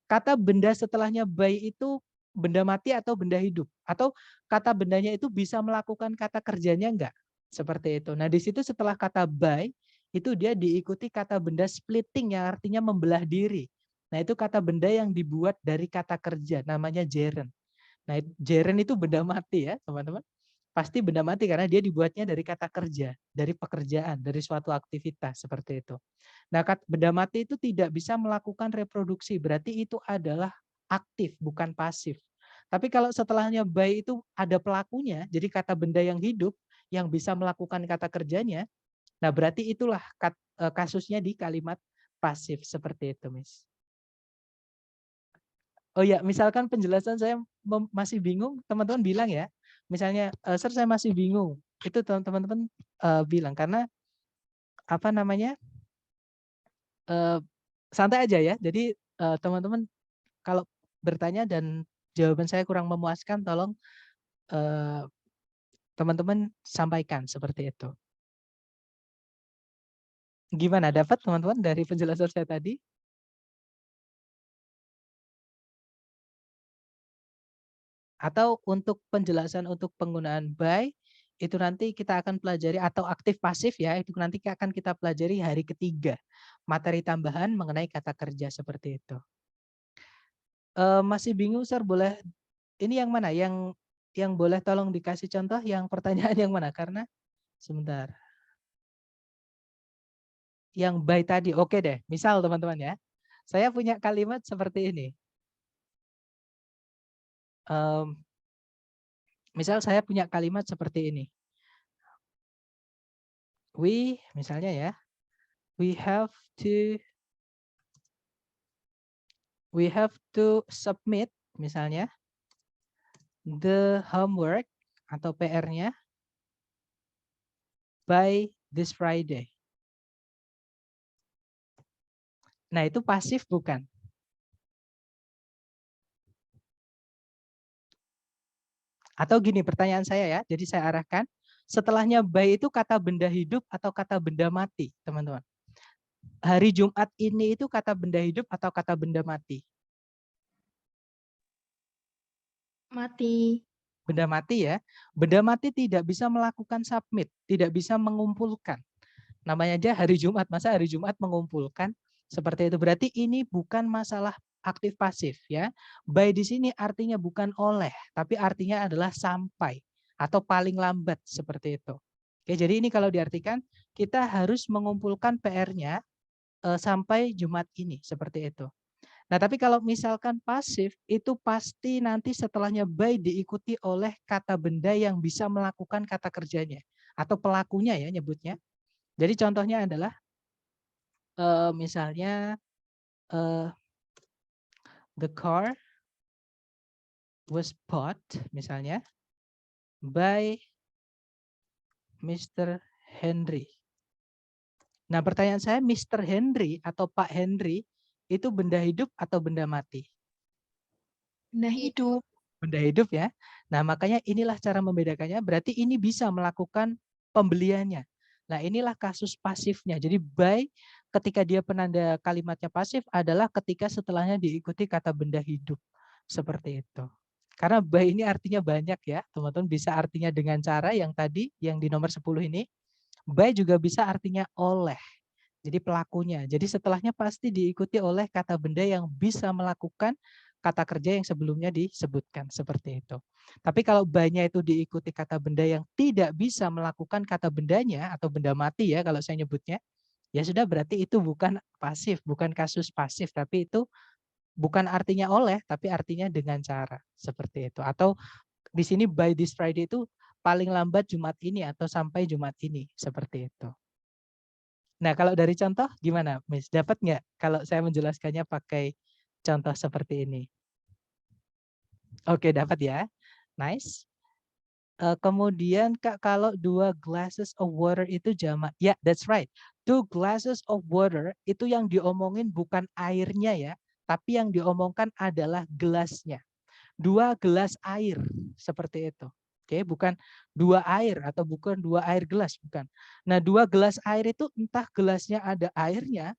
Kata benda setelahnya by itu benda mati atau benda hidup atau kata bendanya itu bisa melakukan kata kerjanya enggak? Seperti itu. Nah, di situ setelah kata by itu dia diikuti kata benda splitting yang artinya membelah diri. Nah, itu kata benda yang dibuat dari kata kerja, namanya gerund. Nah, gerund itu benda mati ya, teman-teman. Pasti benda mati karena dia dibuatnya dari kata kerja, dari pekerjaan, dari suatu aktivitas seperti itu. Nah, benda mati itu tidak bisa melakukan reproduksi, berarti itu adalah aktif, bukan pasif. Tapi kalau setelahnya by itu ada pelakunya, jadi kata benda yang hidup, yang bisa melakukan kata kerjanya, nah berarti itulah kasusnya di kalimat pasif seperti itu, Miss. Oh ya, misalkan penjelasan saya masih bingung, teman-teman bilang ya. Misalnya, Sir saya masih bingung. Itu teman-teman bilang karena santai aja ya. Jadi teman-teman kalau bertanya dan jawaban saya kurang memuaskan, tolong teman-teman sampaikan seperti itu. Gimana, dapat teman-teman dari penjelasan saya tadi? Atau untuk penjelasan untuk penggunaan by, itu nanti kita akan pelajari atau aktif pasif ya, itu nanti akan kita pelajari hari ketiga. Materi tambahan mengenai kata kerja seperti itu. Masih bingung, Sir, boleh ini yang mana? Yang boleh tolong dikasih contoh yang pertanyaan yang mana? Karena sebentar. Yang by tadi, oke deh. Misal teman-teman ya, saya punya kalimat seperti ini. Misal saya punya kalimat seperti ini. Misalnya ya, we have to submit misalnya the homework atau PR-nya by this Friday. Nah, itu pasif bukan? Atau gini pertanyaan saya ya, jadi saya arahkan, setelahnya by itu kata benda hidup atau kata benda mati, teman-teman? Hari Jumat ini itu kata benda hidup atau kata benda mati? Mati. Benda mati ya. Benda mati tidak bisa melakukan submit, tidak bisa mengumpulkan. Namanya aja hari Jumat, masa hari Jumat mengumpulkan? Seperti itu. Berarti ini bukan masalah aktif pasif ya. By di sini artinya bukan oleh, tapi artinya adalah sampai atau paling lambat seperti itu. Oke, jadi ini kalau diartikan kita harus mengumpulkan PR-nya sampai Jumat ini seperti itu. Nah, tapi kalau misalkan pasif itu pasti nanti setelahnya by diikuti oleh kata benda yang bisa melakukan kata kerjanya atau pelakunya ya nyebutnya. Jadi contohnya adalah misalnya the car was bought misalnya by Mr. Henry. Nah, pertanyaan saya Mr. Henry atau Pak Henry itu benda hidup atau benda mati? Benda hidup. Benda hidup ya. Nah, makanya inilah cara membedakannya. Berarti ini bisa melakukan pembeliannya. Nah, inilah kasus pasifnya. Jadi by ketika dia penanda kalimatnya pasif adalah ketika setelahnya diikuti kata benda hidup. Seperti itu. Karena by ini artinya banyak ya, teman-teman. Bisa artinya dengan cara yang tadi, yang di nomor 10 ini. By juga bisa artinya oleh. Jadi pelakunya. Jadi setelahnya pasti diikuti oleh kata benda yang bisa melakukan kata kerja yang sebelumnya disebutkan. Seperti itu. Tapi kalau by-nya itu diikuti kata benda yang tidak bisa melakukan kata bendanya atau benda mati ya kalau saya nyebutnya. Ya sudah berarti itu bukan pasif, bukan kasus pasif. Tapi itu bukan artinya oleh, tapi artinya dengan cara. Seperti itu. Atau di sini by this Friday itu paling lambat Jumat ini atau sampai Jumat ini. Seperti itu. Nah, kalau dari contoh gimana, Miss? Dapat nggak kalau saya menjelaskannya pakai contoh seperti ini? Oke, dapat ya. Nice. Kemudian Kak, kalau 2 glasses of water itu jamak. Ya, that's right. 2 glasses of water itu yang diomongin bukan airnya ya, tapi yang diomongkan adalah gelasnya. 2 gelas air, seperti itu. Oke, bukan 2 air atau bukan 2 air gelas, bukan. Nah, 2 gelas air itu entah gelasnya ada airnya,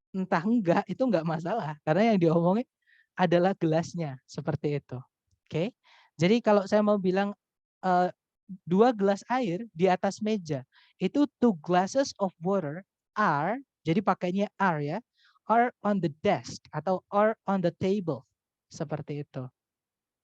entah enggak, itu enggak masalah. Karena yang diomongin adalah gelasnya, seperti itu. Oke, jadi kalau saya mau bilang 2 gelas air di atas meja, itu 2 glasses of water are, jadi pakainya are ya, are on the desk atau are on the table, seperti itu.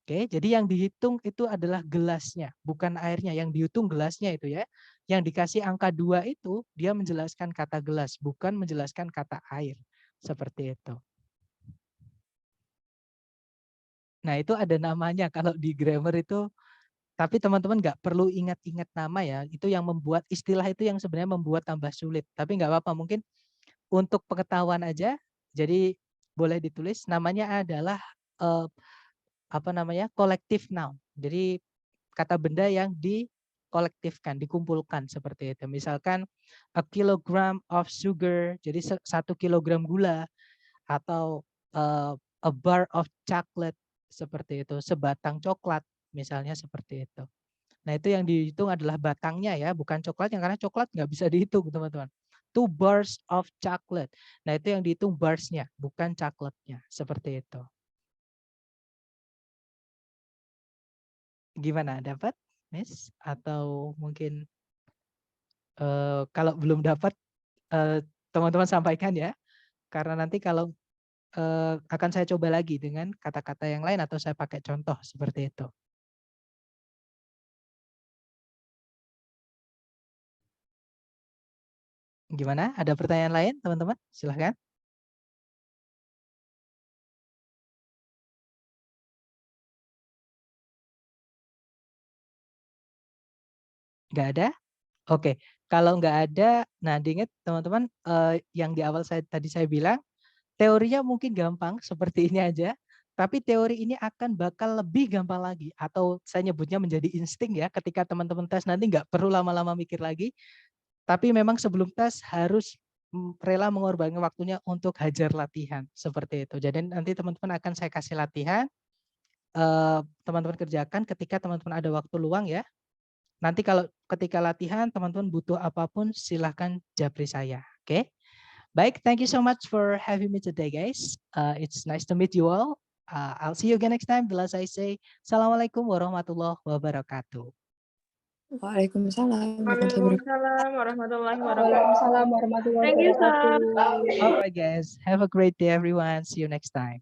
Oke, jadi yang dihitung itu adalah gelasnya, bukan airnya. Yang dihitung gelasnya itu ya. Yang dikasih angka 2 itu, dia menjelaskan kata gelas, bukan menjelaskan kata air. Seperti itu. Nah, itu ada namanya kalau di grammar itu, tapi teman-teman nggak perlu ingat-ingat nama ya. Itu yang membuat istilah itu yang sebenarnya membuat tambah sulit. Tapi nggak apa-apa, mungkin untuk pengetahuan aja. Jadi boleh ditulis, namanya adalah collective noun. Jadi kata benda yang dikolektifkan, dikumpulkan seperti itu. Misalkan a kilogram of sugar, jadi 1 kilogram gula, atau a bar of chocolate seperti itu, sebatang coklat misalnya seperti itu. Nah, itu yang dihitung adalah batangnya ya, bukan coklatnya, karena coklat nggak bisa dihitung teman-teman. 2 bars of chocolate. Nah, itu yang dihitung barsnya, bukan coklatnya, seperti itu. Gimana, dapat, Miss? Atau mungkin kalau belum dapat teman-teman sampaikan ya, karena nanti kalau akan saya coba lagi dengan kata-kata yang lain atau saya pakai contoh seperti itu. Gimana? Ada pertanyaan lain, teman-teman? Silahkan. Nggak ada? Oke. Kalau nggak ada, nah diingat teman-teman yang di awal tadi saya bilang, teorinya mungkin gampang seperti ini aja. Tapi teori ini akan bakal lebih gampang lagi. Atau saya nyebutnya menjadi insting ya. Ketika teman-teman tes nanti nggak perlu lama-lama mikir lagi. Tapi memang sebelum tes harus rela mengorbankan waktunya untuk hajar latihan. Seperti itu. Jadi nanti teman-teman akan saya kasih latihan. Teman-teman kerjakan ketika teman-teman ada waktu luang ya. Nanti kalau ketika latihan teman-teman butuh apapun silahkan japri saya. Oke. Baik, thank you so much for having me today guys. It's nice to meet you all. I'll see you again next time. The last I say, Assalamualaikum warahmatullahi wabarakatuh. Waalaikumsalam warahmatullahi wabarakatuh. Waalaikumsalam warahmatullahi wabarakatuh. Waalaikumsalam warahmatullahi Thank you, sir. wabarakatuh. All right, guys. Have a great day, everyone. See you next time.